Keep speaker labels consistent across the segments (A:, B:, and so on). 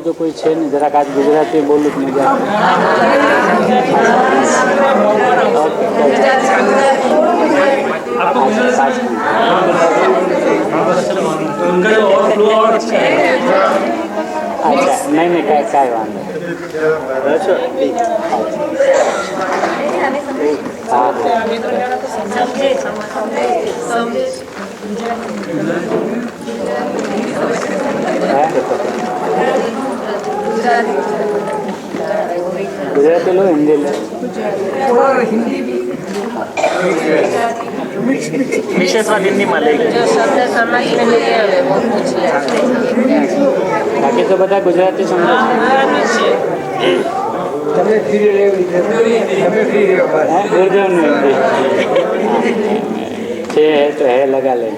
A: તો કોઈ છે નહીં, જરાક આજ ગુજરાતી બોલું જ મજા અચ્છા નહીં નહીં કાંઈ વાંધો હા गुजराती लो हिंदी लो
B: हिंदी भी विशेषवाद हिंदी में लेगी जो शब्द समझ में नहीं आवे वो पूछ ले
A: बाकी तो बता गुजराती समझे
C: તમે ફ્રી રહેવી તમે ફ્રી રહેવા
A: गुरुदेव ने हिंदी है तो है लगा ले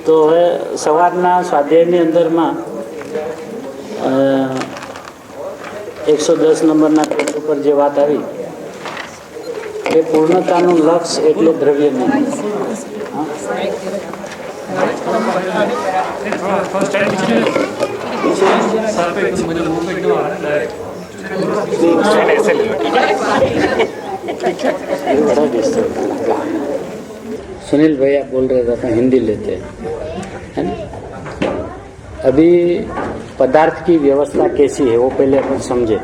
A: तो હવે સવારના સ્વાધ્યાયની અંદરમાં 110 નંબરના પેજ ઉપર જે વાત આવી એ પૂર્ણતાનું લક્ષ્ય એટલે દ્રવ્ય નહીં. सुनील भैया बोल रहे थे अपन हिंदी लेते हैं ना. अभी पदार्थ की व्यवस्था कैसी है वो पहले अपन समझे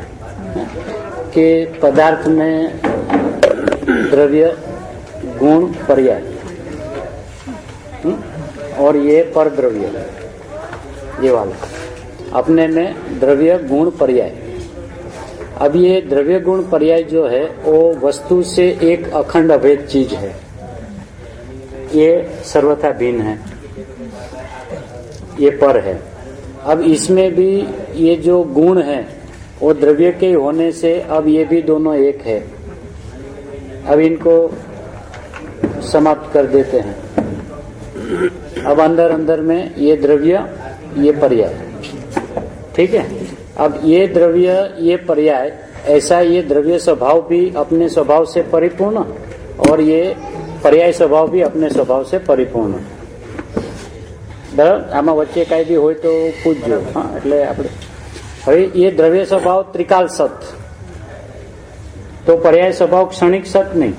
A: कि पदार्थ में द्रव्य गुण पर्याय और ये पर द्रव्य ये वाला अपने में द्रव्य गुण पर्याय. अब ये द्रव्य गुण पर्याय जो है वो वस्तु से एक अखंड अभेद चीज है, ये सर्वथा भिन्न है, ये पर है. अब इसमें भी ये जो गुण है वो द्रव्य के होने से अब ये भी दोनों एक है. अब इनको समाप्त कर देते हैं. अब अंदर अंदर में ये द्रव्य ये पर्याय, ठीक है. अब ये द्रव्य ये पर्याय ऐसा ये द्रव्य स्वभाव भी अपने स्वभाव से परिपूर्ण और ये पर्याय स्वभाव भी अपने स्वभाव से परिपूर्ण. बराबर. आमा वच्चे काई भी होय तो पूछજો. हाँ એટલે આપણે હવે ये द्रव्य स्वभाव त्रिकाल सत तो पर्याय स्वभाव क्षणिक सत नहीं,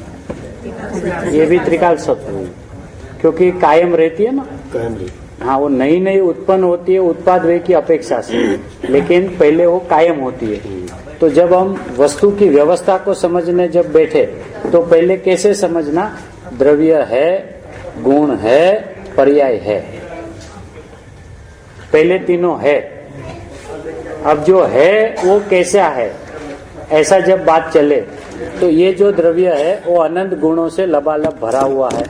A: ये भी त्रिकाल सत है क्योंकि कायम रहती है ना. हाँ वो नई नई उत्पन्न होती है उत्पाद व्यय की अपेक्षा से, लेकिन पहले वो कायम होती है. तो जब हम वस्तु की व्यवस्था को समझने जब बैठे तो पहले कैसे समझना, द्रव्य है गुण है पर्याय है, पहले तीनों है. अब जो है वो कैसा है ऐसा जब बात चले तो ये जो द्रव्य है वो अनंत गुणों से लबालब भरा हुआ है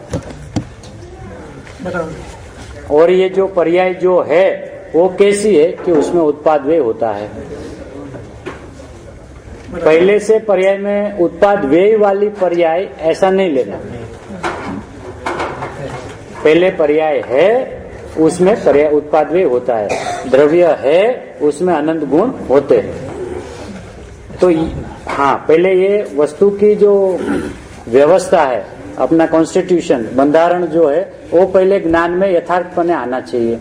A: और ये जो पर्याय जो है वो कैसी है कि उसमें उत्पाद व्यय होता है. पहले से पर्याय में उत्पाद व्यय वाली पर्याय ऐसा नहीं लेना. पहले पर्याय है उसमें पर्याय उत्पाद व्यय होता है, द्रव्य है उसमें अनंत गुण होते हैं. तो हाँ पहले ये वस्तु की जो व्यवस्था है अपना कॉन्स्टिट्यूशन बंधारण जो है वो पहले ज्ञान में यथार्थपने आना चाहिए.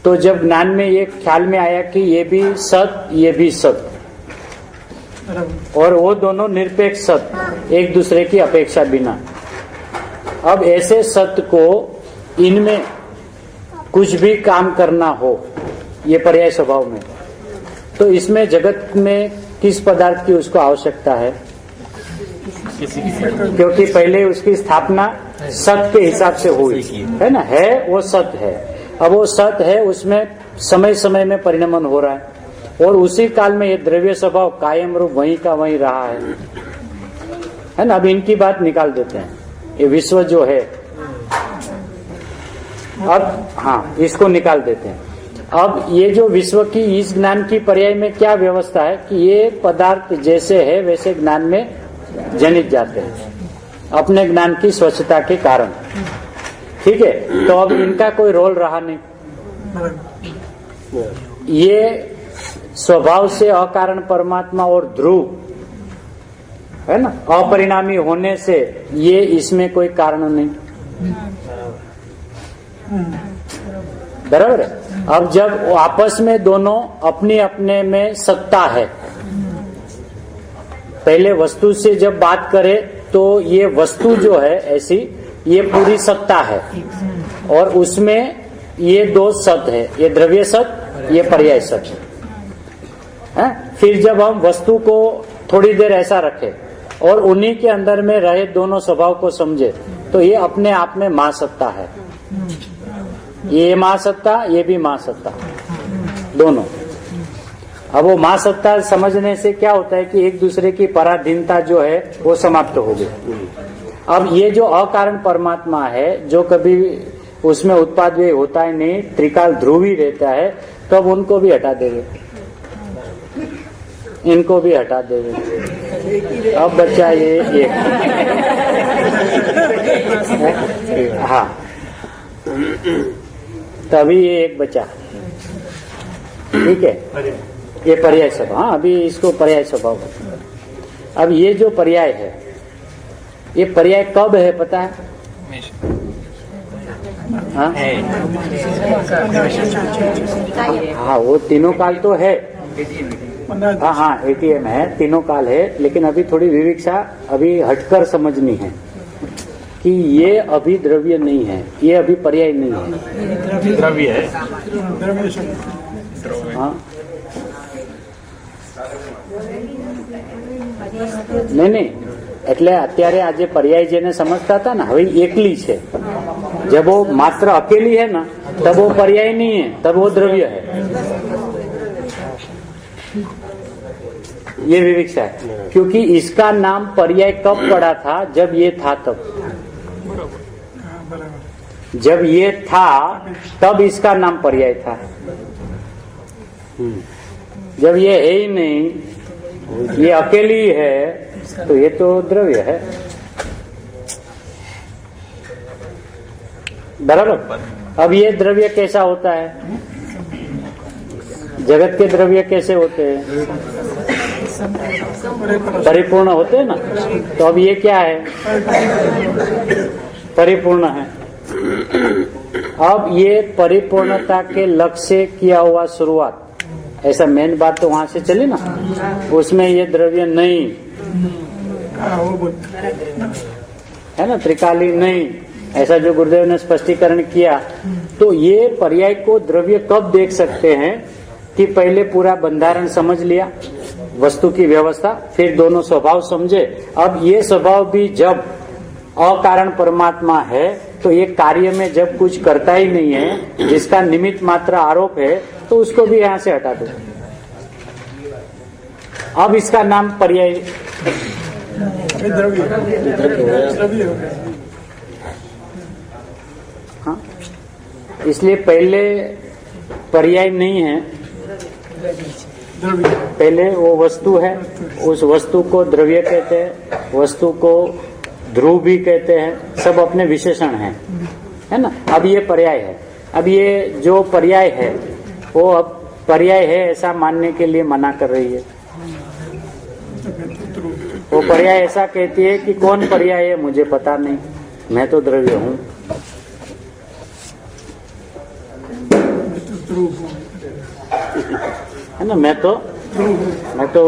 A: तो जब ज्ञान में ये ख्याल में आया कि ये भी सत ये भी सत और वो दोनों निरपेक्ष सत एक दूसरे की अपेक्षा बिना. अब ऐसे सत्य को इनमें कुछ भी काम करना हो ये पर्याय स्वभाव में तो इसमें जगत में किस पदार्थ की उसको आवश्यकता है, क्योंकि पहले उसकी स्थापना सत के हिसाब से हुई है ना. है वो सत है. अब वो सत है उसमें समय समय में परिणमन हो रहा है और उसी काल में ये द्रव्य स्वभाव कायम रूप वहीं का वहीं रहा है ना. अब इनकी बात निकाल देते हैं. ये विश्व जो है अब हाँ इसको निकाल देते हैं. अब ये जो विश्व की इस ज्ञान की पर्याय में क्या व्यवस्था है कि ये पदार्थ जैसे है वैसे ज्ञान में जनित जाते हैं अपने ज्ञान की स्वच्छता के कारण. ठीक है. तो अब इनका कोई रोल रहा नहीं. ये स्वभाव से अकारण परमात्मा और ध्रुव है ना, अपरिणामी होने से ये इसमें कोई कारण नहीं, बराबर है। अब जब आपस में दोनों अपने अपने में सत्ता है, पहले वस्तु से जब बात करें तो ये वस्तु जो है ऐसी, ये पूरी सत्ता है और उसमें ये दो सत है, ये द्रव्य सत, ये पर्याय सत है। फिर जब हम वस्तु को थोड़ी देर ऐसा रखें और उन्हीं के अंदर में रहे दोनों स्वभाव को समझे तो ये अपने आप में महासत्ता है। ये महासत्ता, ये भी महासत्ता, दोनों। अब वो महासत्ता समझने से क्या होता है कि एक दूसरे की पराधीनता जो है वो समाप्त हो गई। अब ये जो अकारण परमात्मा है, जो कभी उसमें उत्पाद व्यय होता है नहीं, त्रिकाल ध्रुवी रहता है, तो अब उनको भी हटा देंगे, इनको भी हटा देंगे। अब बच्चा ये एक, हाँ, तभी ये एक बचा, ठीक है, ये पर्याय स्वभाव। हाँ, अभी इसको पर्याय स्वभाव। अब ये जो पर्याय है, ये पर्याय कब है पता है? हाँ, हाँ, वो तीनों काल तो है, हाँ हाँ, ATM है, तीनों काल है, लेकिन अभी थोड़ी विविक्षा अभी हटकर समझनी है कि ये अभी द्रव्य नहीं है, ये अभी पर्याय नहीं है,
B: द्रव्य है।
A: हाँ, नहीं, એટલે અત્યારે આજે पर्याय જેને समझता था ना, હવે એકલી છે। जब वो मात्र अकेली है ना, तब वो पर्याय नहीं है, तब वो द्रव्य है। ये विविक्षा है, क्योंकि इसका नाम पर्याय कब पड़ा था? जब ये था तब, जब ये था तब इसका नाम पर्याय था। जब ये है ही नहीं, ये अकेली है, तो ये तो द्रव्य है, बराबर। अब ये द्रव्य कैसा होता है? जगत के द्रव्य कैसे होते हैं? परिपूर्ण होते हैं ना। तो अब ये क्या है? परिपूर्ण है। अब ये परिपूर्णता के लक्ष्य से किया हुआ शुरुआत, ऐसा मेन बात तो वहां से चली ना, उसमें ये द्रव्य नहीं है ना, त्रिकाली नहीं, ऐसा जो गुरुदेव ने स्पष्टीकरण किया। तो ये पर्याय को द्रव्य कब देख सकते हैं कि पहले पूरा बंधारण समझ लिया, वस्तु की व्यवस्था, फिर दोनों स्वभाव समझे। अब ये स्वभाव भी जब अकारण परमात्मा है, तो ये कार्य में जब कुछ करता ही नहीं है, जिसका निमित्त मात्र आरोप है, तो उसको भी यहां से हटा दो। अब इसका नाम पर्याय द्रव्य। हाँ, इसलिए पहले पर्याय नहीं है, पहले वो वस्तु है, उस वस्तु को द्रव्य कहते हैं, वस्तु को ध्रुव भी कहते हैं, सब अपने विशेषण हैं, है ना। अब ये पर्याय है। अब ये जो पर्याय है वो अब पर्याय है ऐसा मानने के लिए मना कर रही है। वो पर्याय ऐसा कहती है कि कौन पर्याय है मुझे पता नहीं, मैं तो द्रव्य हूँ। है ना, मैं तो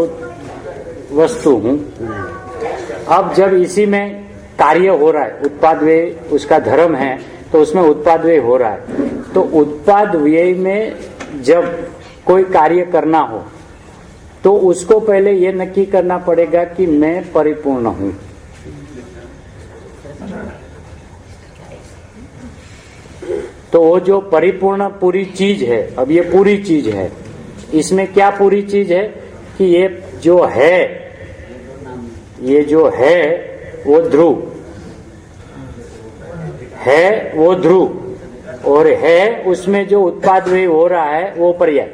A: वस्तु हूँ। अब जब इसी में कार्य हो रहा है, उत्पाद व्यय उसका धर्म है, तो उसमें उत्पाद व्यय हो रहा है। तो उत्पाद व्यय में जब कोई कार्य करना हो तो उसको पहले ये नक्की करना पड़ेगा कि मैं परिपूर्ण हूँ। तो वो जो परिपूर्ण पूरी चीज है, अब ये पूरी चीज है, इसमें क्या पूरी चीज है कि ये जो है वो ध्रुव है, वो ध्रुव, और है उसमें जो उत्पाद व्यय हो रहा है वो पर्याय।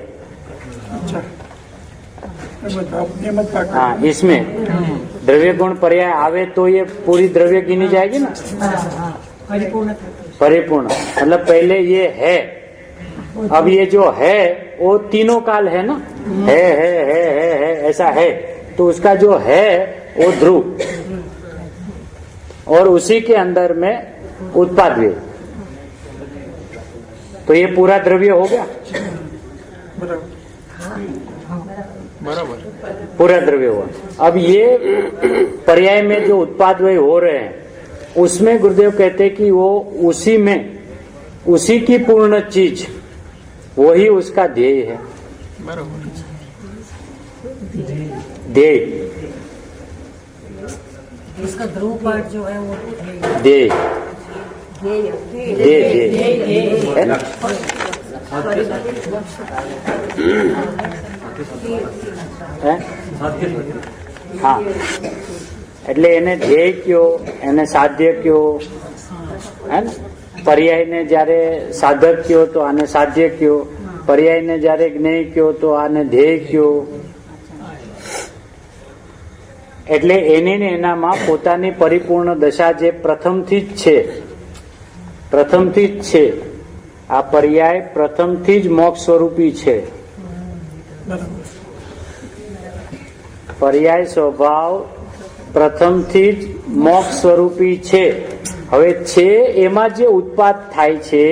A: हाँ, इसमें द्रव्य गुण पर्याय आवे तो ये पूरी द्रव्य गिनी जाएगी ना, परिपूर्ण। मतलब पहले ये है, अब ये जो है वो तीनों काल है ना, है ऐसा है। तो उसका जो है वो ध्रुव, और उसी के अंदर में उत्पाद व्यय, तो ये पूरा द्रव्य हो गया, पूरा द्रव्य हुआ। अब ये पर्याय में जो उत्पाद व्यय हो रहे हैं उसमें गुरुदेव कहते हैं कि वो उसी में, उसी की पूर्ण चीज वही उसका ध्येय है, ध्येय,
D: इसका ध्रुव पाठ जो है वो
A: ध्येय, है ना? હા, એટલે એને ધ્યેય કયો, એને સાધ્ય કયો, હે ને? પર્યાયને જ્યારે સાધક કયો તો આને સાધ્ય કયો, પર્યાયને જ્યારે જ્ઞેય કયો તો આને ધ્યેય કયો. એટલે એની ને એનામાં પોતાની પરિપૂર્ણ દશા જે પ્રથમથી જ છે, પ્રથમથી જ છે, આ પર્યાય પ્રથમથી જ મોક્ષ સ્વરૂપી છે. પર્યાય સ્વભાવ પ્રથમથી જ મોક્ષ સ્વરૂપી છે. હવે છે એમાં જે ઉત્પાદ થાય છે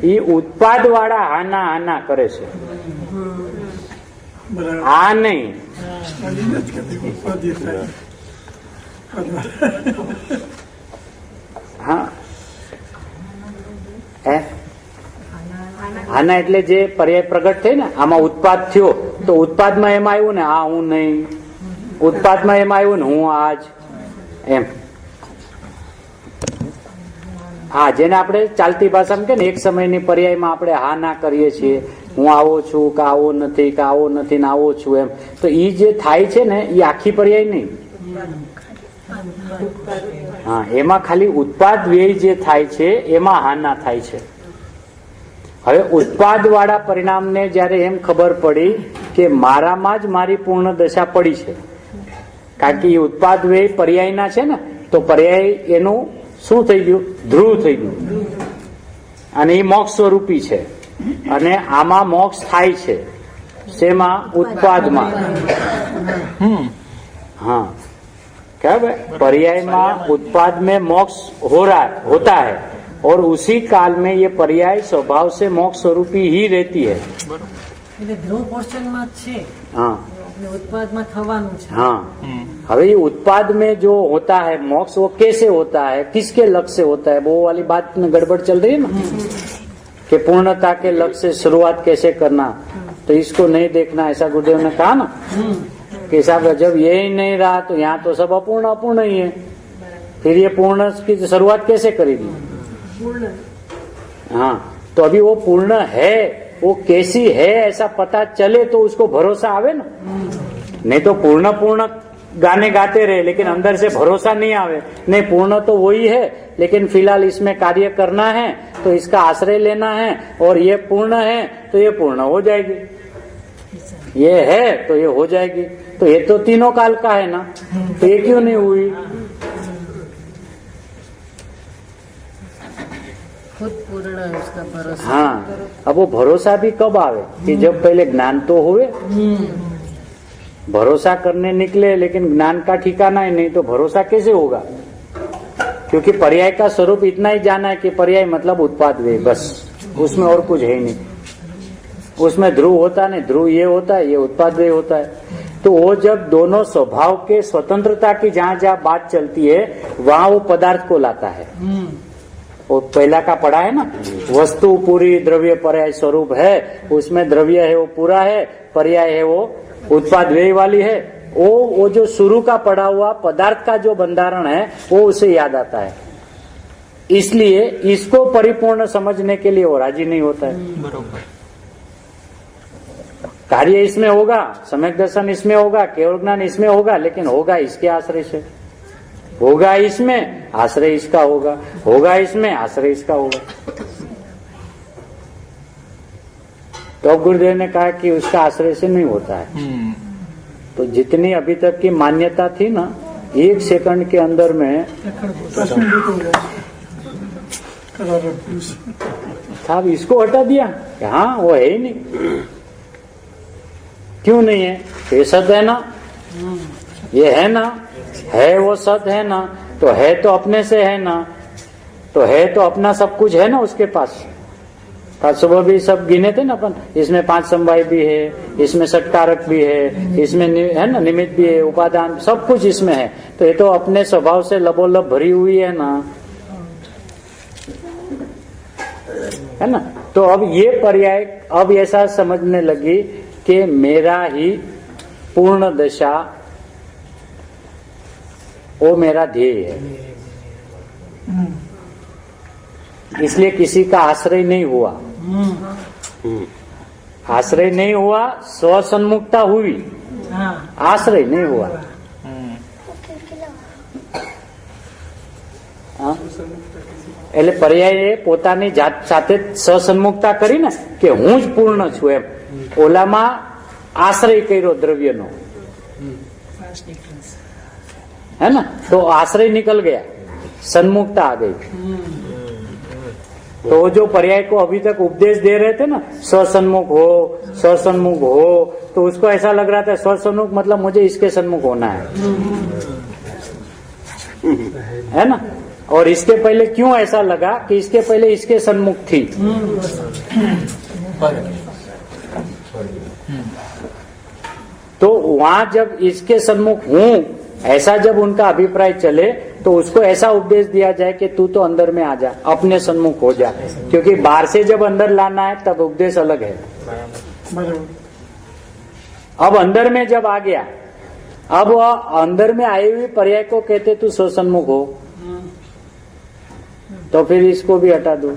A: એ ઉત્પાદ વાળા હાના હાના કરે છે, આ નહીં. હા, આના એટલે જે પર્યાય પ્રગટ થઈ ને, આમાં ઉત્પાદ થયો તો ઉત્પાદમાં એમ આવ્યું ને આ હું નહીં, ઉત્પાદમાં એમ આવ્યું ને હું આજ, એમ. હા, જેને આપણે ચાલતી ભાષામાં કે ને એક સમયની પર્યાયમાં આપણે હા ના કરીએ છીએ, હું આવો છું કે આવો નથી, કે આવો નથી ને આવો છું, એમ. તો એ જે થાય છે ને એ આખી પર્યાય નહીં. હા, એમાં ખાલી ઉત્પાદ વ્યય જે થાય છે એમાં હા ના થાય છે. હવે ઉત્પાદ વાળા પરિણામને જયારે એમ ખબર પડી કે મારામાં જ મારી પૂર્ણ દશા પડી છે, કારણ કે એ ઉત્પાદ વ્યય પર્યાયના છે ને, તો પર્યાય એનું શું થઈ ગયું? ધ્રુવ થઈ ગયું, અને એ મોક્ષ સ્વરૂપી છે. અને આમાં મોક્ષ થાય છે શેમાં? ઉત્પાદમાં. हाँ, क्या पर्याय में उत्पाद में मोक्ष होता है, और उसी काल में ये पर्याय स्वभाव से मोक्ष स्वरूपी ही रहती है.
D: ध्रुव पोर्शन में छे.
A: हाँ,
D: उत्पाद में थवानुं छे.
A: हाँ, હવે ये उत्पाद में जो होता है मोक्ष, वो कैसे होता है, किसके लक्ष्य से होता है, वो वाली बात में गड़बड़ चल रही है ना, कि पूर्णता के लक्ष्य से शुरुआत कैसे करना, तो इसको नहीं देखना, ऐसा गुरुदेव ने कहा ना, कि साहब जब ये ही नहीं रहा तो यहाँ तो सब अपूर्ण अपूर्ण ही है, फिर ये पूर्ण की शुरुआत कैसे करेगी? हाँ, तो अभी वो पूर्ण है, वो कैसी है ऐसा पता चले तो उसको भरोसा आवे ना. नहीं तो पूर्ण पूर्ण गाने गाते रहे लेकिन अंदर से भरोसा नहीं आवे. नहीं, पूर्ण तो वही है लेकिन फिलहाल इसमें कार्य करना है तो इसका आश्रय लेना है, और ये पूर्ण है तो ये पूर्ण हो जाएगी, ये है तो ये हो जाएगी. तो ये तो तीनों काल का है ना, तो ये क्यों नहीं हुई?
D: खुद पूर्ण है उसका भरोसा.
A: हाँ, अब वो भरोसा भी कब आवे कि जब पहले ज्ञान तो हुए. भरोसा करने निकले लेकिन ज्ञान का ठिकाना ही नहीं, तो भरोसा कैसे होगा? क्योंकि पर्याय का स्वरूप इतना ही जाना है कि पर्याय मतलब उत्पाद व्यय, बस, उसमें और कुछ है ही नहीं. उसमें ध्रुव होता नहीं, ध्रुव ये होता है, ये उत्पाद व्यय होता है. तो वो जब दोनों स्वभाव के स्वतंत्रता की जहाँ जहाँ बात चलती है वहाँ वो पदार्थ को लाता है. वो पहला का पढ़ा है ना, वस्तु पूरी द्रव्य पर्याय स्वरूप है, उसमें द्रव्य है वो पूरा है, पर्याय है वो उत्पाद व्यय वाली है. वो जो शुरू का पढ़ा हुआ पदार्थ का जो बंधारण है वो उसे याद आता है, इसलिए इसको परिपूर्ण समझने के लिए वो राजी नहीं होता है.
B: बरोबर.
A: कार्य इसमें होगा, सम्यक दर्शन इसमें होगा, केवल ज्ञान इसमें होगा, लेकिन होगा इसके आश्रय से. होगा इसमें, आश्रय इसका होगा, होगा इसमें, आश्रय इसका होगा. तो अब गुरुदेव ने कहा कि उसका आश्रय से नहीं होता है. तो जितनी अभी तक की मान्यता थी ना, 1 सेकंड के अंदर में साहब इसको हटा दिया कि हाँ वो है ही नहीं. क्यों नहीं है? ये सत है ना, ये है ना, है वो सत है ना, तो है तो अपने से है ना, तो है तो अपना सब कुछ है ना उसके पास। आज सुबह भी सब गिने थे ना अपन, इसमें 5 समवाय भी है, इसमें षटकारक भी है, इसमें है ना निमित्त भी है, उपादान, सब कुछ इसमें है। तो ये तो अपने स्वभाव से लबोलब भरी हुई है ना, है ना। तो अब ये पर्याय अब ऐसा समझने लगी कि मेरा ही पूर्ण दशा वो मेरा ध्येय है, इसलिए किसी का आश्रय नहीं हुआ, आश्रय नहीं हुआ, स्वसन्मुखता हुई, आश्रय नहीं हुआ। એટલે પર્યાય પોતાની જાત સાથે સસન્મુખતા કરી ને કે હું જ પૂર્ણ છું એમ, ઓલામાં આશ્રય કર્યો દ્રવ્યનો, है ना, तो आश्रय निकल गया, सन्मुखता आ गई। तो जो पर्याय को अभी तक उपदेश दे रहे थे ना, स्वसन्मुख हो, स्वसन्मुख हो, तो उसको ऐसा लग रहा था स्वसन्मुख मतलब मुझे इसके सन्मुख होना है ना। और इसके पहले क्यों ऐसा लगा कि इसके पहले इसके सन्मुख थी। तो वहां जब इसके सन्मुख हूं ऐसा जब उनका अभिप्राय चले तो उसको ऐसा उपदेश दिया जाए कि तू तो अंदर में आ जा, अपने सन्मुख हो जा, क्योंकि बाहर से जब अंदर लाना है तब उपदेश अलग है। अब अंदर में जब आ गया, अब अंदर में आई हुई पर्याय को कहते तू स्वसन्मुख हो, तो फिर इसको भी हटा दो।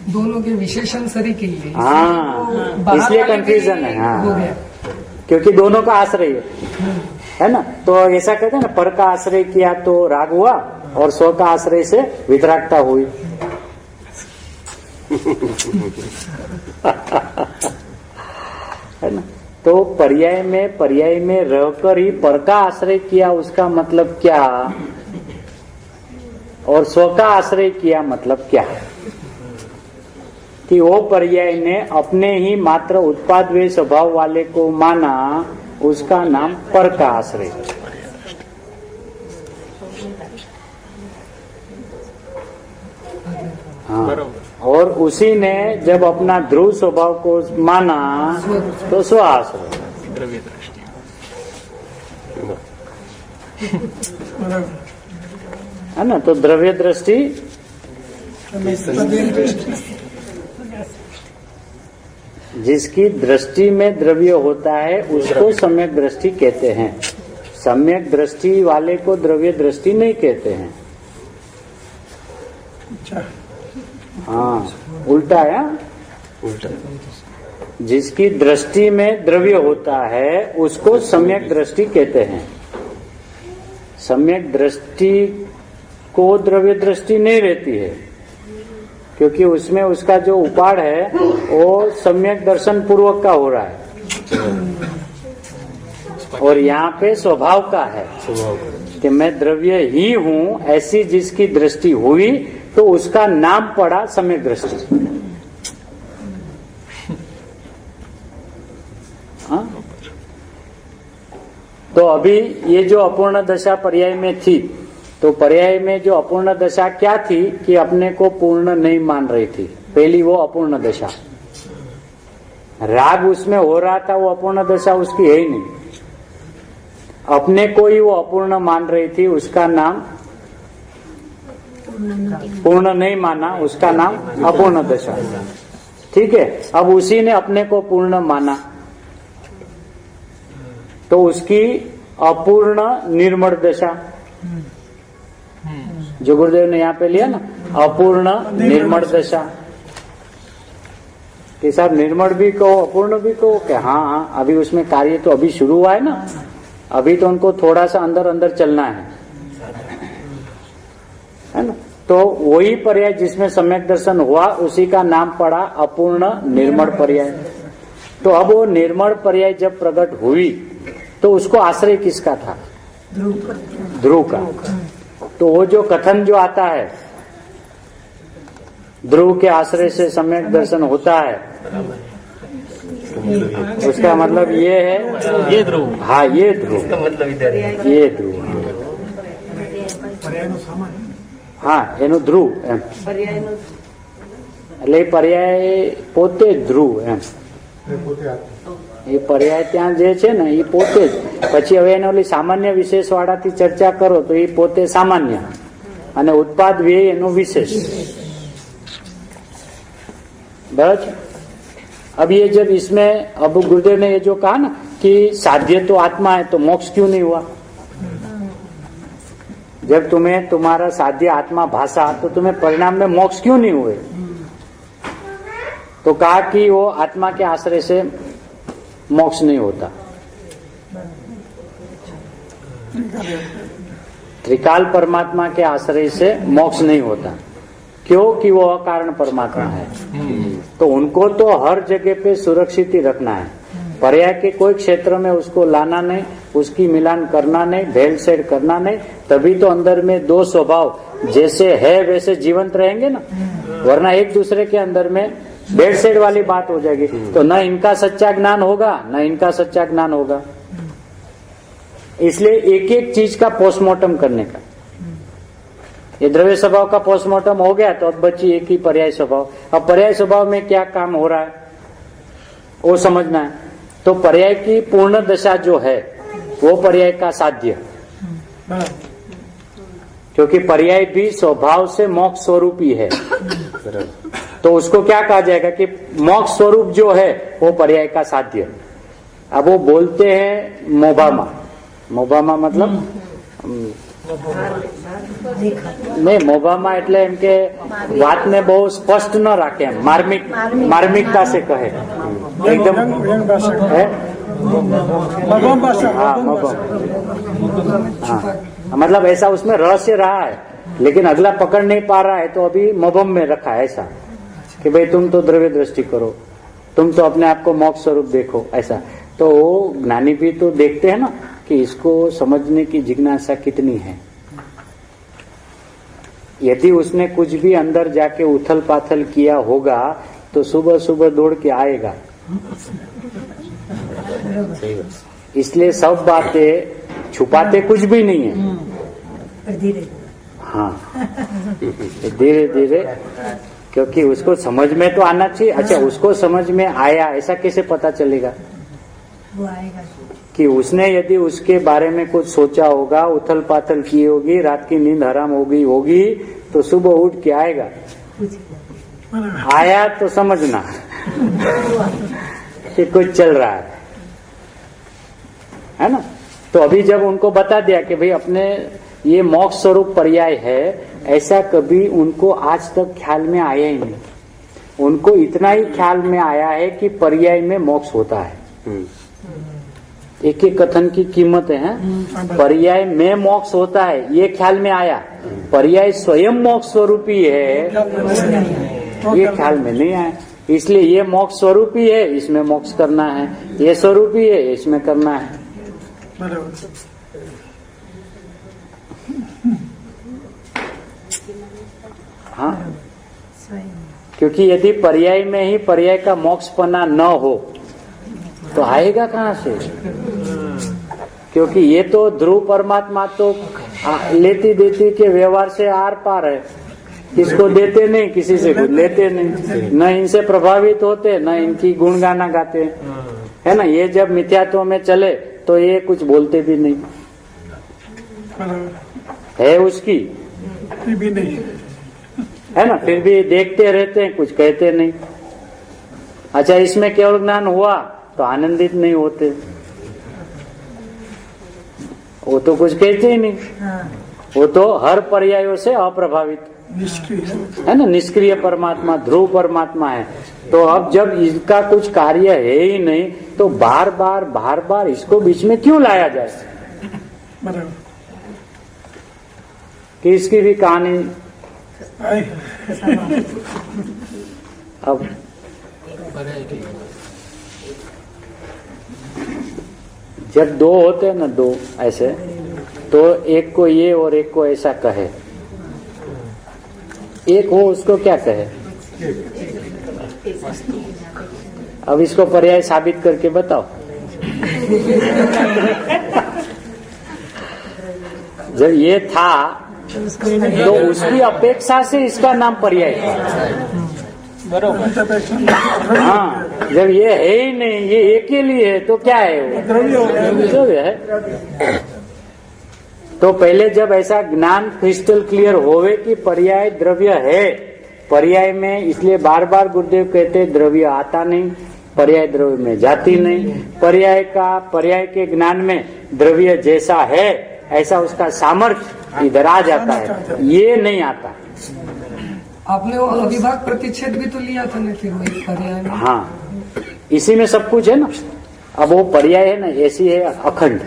E: दोनों के विशेषण सरी के लिए,
A: हाँ, इसलिए कंफ्यूजन है। हाँ, क्योंकि दोनों का आश्रय है ना। तो ऐसा कहते हैं ना, पर का आश्रय किया तो राग हुआ और स्व का आश्रय से वितरागता हुई। है ना। तो पर्याय में रहकर ही पर का आश्रय किया, उसका मतलब क्या, और स्व का आश्रय किया मतलब क्या, कि वो पर्याय ने अपने ही मात्र उत्पाद वे स्वभाव वाले को माना, उसका नाम पर का आश्रय। हाँ, और उसी ने जब अपना ध्रुव स्वभाव को माना तो स्व आश्रय।
B: द्रव्य दृष्टि।
A: है ना। तो द्रव्य दृष्टि, जिसकी दृष्टि में द्रव्य होता है उसको सम्यक दृष्टि कहते हैं। सम्यक दृष्टि वाले को द्रव्य दृष्टि नहीं कहते हैं। हाँ, उल्टा है।
B: उल्टा।
A: जिसकी दृष्टि में द्रव्य होता है उसको सम्यक दृष्टि कहते हैं। सम्यक दृष्टि को द्रव्य दृष्टि नहीं रहती है, क्योंकि उसमें उसका जो उपाड़ है वो सम्यक दर्शन पूर्वक का हो रहा है, और यहाँ पे स्वभाव का है कि मैं द्रव्य ही हूँ, ऐसी जिसकी दृष्टि हुई तो उसका नाम पड़ा सम्यक दृष्टि। हाँ? तो अभी ये जो अपूर्ण दशा पर्याय में थी, तो पर्याय में जो अपूर्ण दशा क्या थी कि अपने को पूर्ण नहीं मान रही थी, पहली वो अपूर्ण दशा। राग उसमें हो रहा था, वो अपूर्ण दशा उसकी है ही नहीं, अपने को ही वो अपूर्ण मान रही थी, उसका नाम पूर्ण नहीं माना, उसका नाम अपूर्ण दशा। ठीक है। अब उसी ने अपने को पूर्ण माना तो उसकी अपूर्ण निर्मल दशा, जो गुरुदेव ने यहाँ पे लिया ना, अपूर्ण निर्मल दशा, कि साहब निर्मल भी कहो अपूर्ण भी कहो, कि हाँ हाँ अभी उसमें कार्य तो अभी शुरू हुआ है ना, अभी तो उनको थोड़ा सा अंदर अंदर चलना है ना। तो वही पर्याय जिसमें सम्यक दर्शन हुआ उसी का नाम पड़ा अपूर्ण निर्मल पर्याय। तो अब वो निर्मल पर्याय जब प्रकट हुई तो उसको आश्रय किसका था? ध्रुव का। तो वो जो कथन जो आता है, ध्रुव के आश्रय से सम्यक दर्शन होता है, उसका मतलब ये है,
B: ये ध्रुव,
A: हाँ ये ध्रुव,
B: मतलब इधर है।
A: ये ध्रुव, હા એનું ધ્રુવ એમ એટલે એ પર્યાય પોતે જ ધ્રુવ એમ એ પર્યાય ત્યાં જે છે ને એ પોતે જ પછી હવે એને ઓલી સામાન્ય વિશેષ વાળાથી ચર્ચા કરો તો એ પોતે સામાન્ય અને ઉત્પાદ વ્યય એનું વિશેષ बराबर। अब ये जब इसमें अब गुरुदेव ने ये जो कहा ना कि साध्य तो आत्मा है तो मोक्ष क्यों नहीं हुआ, जब तुम्हें तुम्हारा साध्य आत्मा भाषा तो तुम्हें परिणाम में मोक्ष क्यों नहीं हुए, तो कहा कि वो आत्मा के आश्रय से मोक्ष नहीं होता, त्रिकाल परमात्मा के आश्रय से मोक्ष नहीं होता, क्यों कि वो अकारण परमात्मा है, तो उनको तो हर जगह पे सुरक्षित ही रखना है, पर्याय के कोई क्षेत्र में उसको लाना नहीं, उसकी मिलान करना नहीं, भेल सेड़ करना नहीं, तभी तो अंदर में दो स्वभाव जैसे है वैसे जीवंत रहेंगे ना, वरना एक दूसरे के अंदर में भेड़ सेड़ वाली बात हो जाएगी, तो न इनका सच्चा ज्ञान होगा न इनका सच्चा ज्ञान होगा। इसलिए एक एक चीज का पोस्टमार्टम करने का, ये द्रव्य स्वभाव का पोस्टमार्टम हो गया तो अब बची एक ही पर्याय स्वभाव। अब पर्याय स्वभाव में क्या काम हो रहा है वो समझना है, तो पर्याय की पूर्ण दशा जो है वो पर्याय का साध्य, क्योंकि पर्याय भी स्वभाव से मोक्ष स्वरूप ही है, तो उसको क्या कहा जाएगा कि मोक्ष स्वरूप जो है वो पर्याय का साध्य। अब वो बोलते हैं मोबामा, मोबामा मतलब नहीं मोबामा એટલે એમ કે વાતને બહુ સ્પષ્ટ ન રાખે, એમ માર્મિકતા से कहे एकदम है, हाँ मगम, हाँ मतलब ऐसा उसमें रहस्य रहा है लेकिन अगला पकड़ नहीं पा रहा है तो अभी मबम में रखा है ऐसा कि भाई तुम तो द्रव्य दृष्टि करो, तुम तो अपने आप को मोक्ष स्वरूप देखो ऐसा। तो वो ज्ञानी भी तो देखते हैं ना कि इसको समझने की जिज्ञासा कितनी है, यदि उसने कुछ भी अंदर जाके उथल पाथल किया होगा तो सुबह सुबह दौड़ के आएगा। इसलिए सब बातें छुपाते कुछ भी नहीं है, हाँ धीरे धीरे, क्योंकि उसको समझ में तो आना चाहिए। अच्छा उसको समझ में आया ऐसा कैसे पता चलेगा,
D: वो आएगा
A: कि उसने यदि उसके बारे में कुछ सोचा होगा, उथल पाथल की होगी, रात की नींद हराम हो गई होगी, तो सुबह उठ के आएगा, आया तो समझना कि कुछ चल रहा है ना। तो अभी जब उनको बता दिया कि भाई अपने ये मोक्ष स्वरूप पर्याय है, ऐसा कभी उनको आज तक ख्याल में आया ही नहीं, उनको इतना ही ख्याल में आया है कि पर्याय में मोक्ष होता है। एक एक कथन की कीमत है, पर्याय में मोक्ष होता है ये ख्याल में आया, पर्याय स्वयं मोक्ष स्वरूपी है ये ख्याल में नहीं आया। इसलिए ये मोक्ष स्वरूप ही है, इसमें मोक्ष करना है, ये स्वरूप ही है, इसमें करना है। हाँ, क्योंकि यदि पर्याय में ही पर्याय का मोक्षपना न हो तो आएगा कहाँ से, क्योंकि ये तो ध्रुव परमात्मा तो लेती देती के व्यवहार से आर पार है, किसको देते नहीं, किसी से कुछ लेते नहीं, न इनसे प्रभावित होते न इनकी गुणगाना गाते, है ना। ये जब मिथ्यात्व में चले तो ये कुछ बोलते भी नहीं है, उसकी
C: भी नहीं
A: है ना, फिर भी देखते रहते हैं, कुछ कहते नहीं। अच्छा इसमें केवल ज्ञान हुआ तो आनंदित नहीं होते, वो तो कुछ कहते ही नहीं, वो तो हर पर्यायों से अप्रभावित है ना, निष्क्रिय परमात्मा ध्रुव परमात्मा है। तो अब जब इसका कुछ कार्य है ही नहीं तो बार बार इसको बीच में क्यों लाया जाए, कि इसकी भी कहानी अब जब दो होते हैं ना, दो ऐसे, तो एक को ये और एक को ऐसा कहे, एक हो उसको क्या कहे, अब इसको पर्याय साबित करके बताओ। जब ये था तो उसकी अपेक्षा से इसका नाम पर्याय था। हाँ, जब ये है ही नहीं, ये एक के लिए है, तो क्या है वो? द्रव्य है। तो पहले जब ऐसा ज्ञान क्रिस्टल क्लियर होवे कि पर्याय द्रव्य है, पर्याय में, इसलिए बार बार गुरुदेव कहते द्रव्य आता नहीं, पर्याय द्रव्य में जाती नहीं, पर्याय के ज्ञान में द्रव्य जैसा है ऐसा उसका सामर्थ्य इधर आ जाता है, ये नहीं आता।
E: आपने वो अविभाग प्रतिच्छेद भी तो लिया था ना फिर वही पर्याय में।
A: हाँ, इसी में सब कुछ है ना। अब वो पर्याय है ना, ऐसी है अखंड,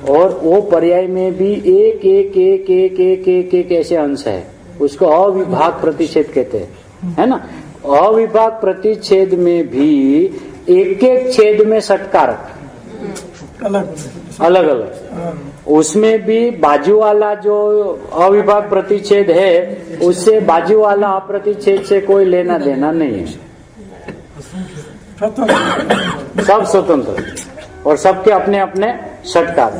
A: और वो पर्याय में भी एक एक एक एक एक एक एक ऐसे अंश है, उसको अविभाग प्रतिच्छेद कहते हैं, है ना। अविभाग प्रतिच्छेद में भी एक एक छेद में षटकारक अलग अलग, उसमें भी बाजू वाला जो अविभाग प्रतिच्छेद है उससे बाजू वाला अप्रतिच्छेद से कोई लेना देना नहीं है, सब स्वतंत्र और सबके अपने अपने षटकार।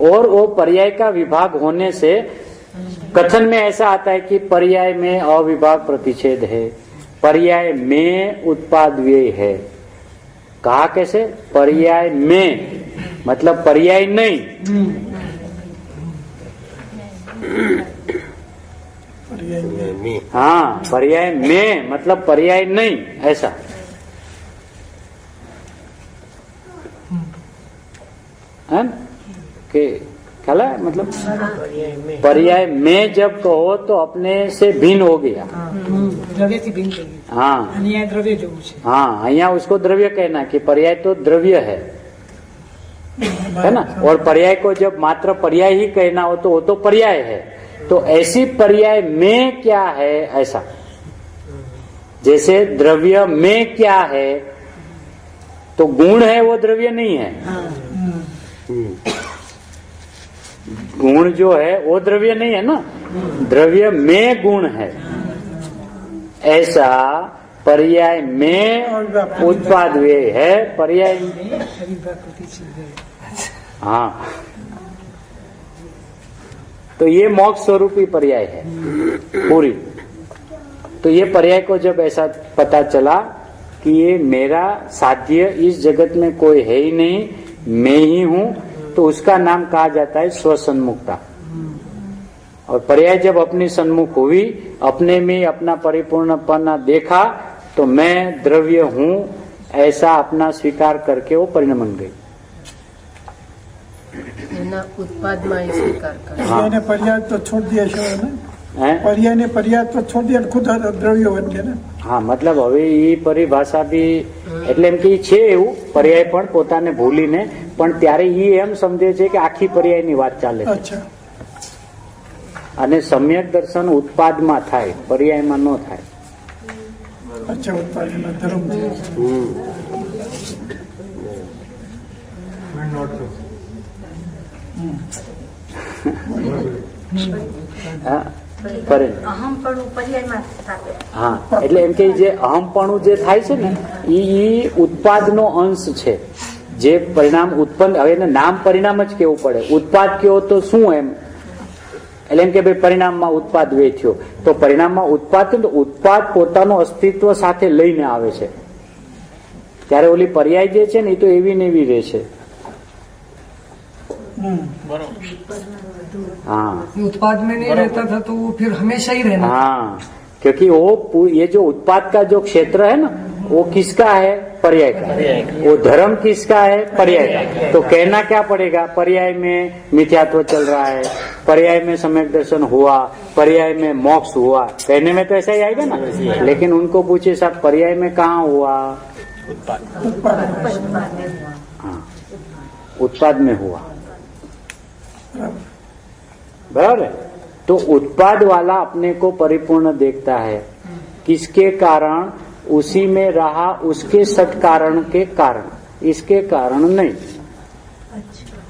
A: और वो पर्याय का विभाग होने से कथन में ऐसा आता है कि पर्याय में अविभाग प्रतिच्छेद है, पर्याय में उत्पाद व्यय है। कहा कैसे? पर्याय में मतलब पर्याय नहीं, हाँ, पर्याय में मतलब पर्याय नहीं, ऐसा। है ना? कि ख्याल है? मतलब पर्याय में जब कहो तो अपने से भिन्न हो गया।
D: દ્રવ્ય થી ભિન્ન થઈ ગયું
A: हाँ,
D: અને આ દ્રવ્ય જેવું છે।
A: हाँ, અહીંયા उसको द्रव्य कहना कि पर्याय तो द्रव्य है ना। और पर्याय को जब मात्र पर्याय ही कहना हो तो वो तो पर्याय है। तो ऐसी पर्याय में क्या है ऐसा, जैसे द्रव्य में क्या है तो गुण है, वो द्रव्य नहीं है। गुण जो है वो द्रव्य नहीं है ना, द्रव्य में गुण है। ऐसा पर्याय में उत्पाद व्यय है, पर्याय
E: अविभाग प्रतिच्छेद है।
A: हाँ, तो ये मोक्ष स्वरूपी पर्याय है पूरी। तो ये पर्याय को जब ऐसा पता चला कि ये मेरा साध्य इस जगत में कोई है ही नहीं, मैं ही हूँ, तो उसका नाम कहा जाता है स्वसन्मुखता। और पर्याय जब अपनी सन्मुख हुई, अपने में अपना परिपूर्णपना देखा, तो मैं द्रव्य हूँ ऐसा अपना स्वीकार करके वो परिणमन गई।
E: उत्पाद में स्वीकार कर
C: पर्याय ने पर्याय तो छोड़ दिया છે ને, पर्याय ने पर्याय तो छोड़ दिया, खुद द्रव्य बन गया ने।
A: હા, મતલબ હવે એ પરિભાષા બી એટલે એમ કે છે એવું પર્યાય પણ પોતાને ભૂલીને, પણ ત્યારે એ એમ સમજે છે કે આખી પર્યાયની વાત ચાલે છે।
C: अच्छा,
A: અને સમ્યક દર્શન ઉત્પાદમાં થાય, પર્યાયમાં ન થાય।
C: अच्छा, उत्पादन धर्म
A: હા, કરે હા, એટલે એમ કે જે અહમપણું જે થાય છે ને એ ઉત્પાદનો અંશ છે, જે પરિણામ ઉત્પન્ન, હવે એને નામ પરિણામ જ કેવું પડે। ઉત્પાદ કયો તો શું એમ, એટલે એમ કે ભાઈ પરિણામમાં ઉત્પાદ વેચ્યો, તો પરિણામમાં ઉત્પાદ તો ઉત્પાદ પોતાનું અસ્તિત્વ સાથે લઈને આવે છે, ત્યારે ઓલી પર્યાય જે છે ને એ તો એવી ને એવી રહે છે। हाँ,
E: उत्पाद में नहीं रहता था तो वो फिर हमेशा ही रहना।
A: हाँ, क्योंकि वो ये जो उत्पाद का जो क्षेत्र है ना, वो किसका है? पर्याय का। वो धर्म किसका है? पर्याय का। तो कहना क्या पड़ेगा? पर्याय में मिथ्यात्व चल रहा है, पर्याय में सम्यक दर्शन हुआ, पर्याय में मोक्ष हुआ, कहने में तो ऐसा ही आएगा ना। लेकिन उनको पूछे साहब पर्याय में कहाँ हुआ? हाँ, उत्पाद में हुआ, बराबर है। तो उत्पाद वाला अपने को परिपूर्ण देखता है, किसके कारण? उसी में रहा, उसके सत कारण के कारण, इसके कारण नहीं।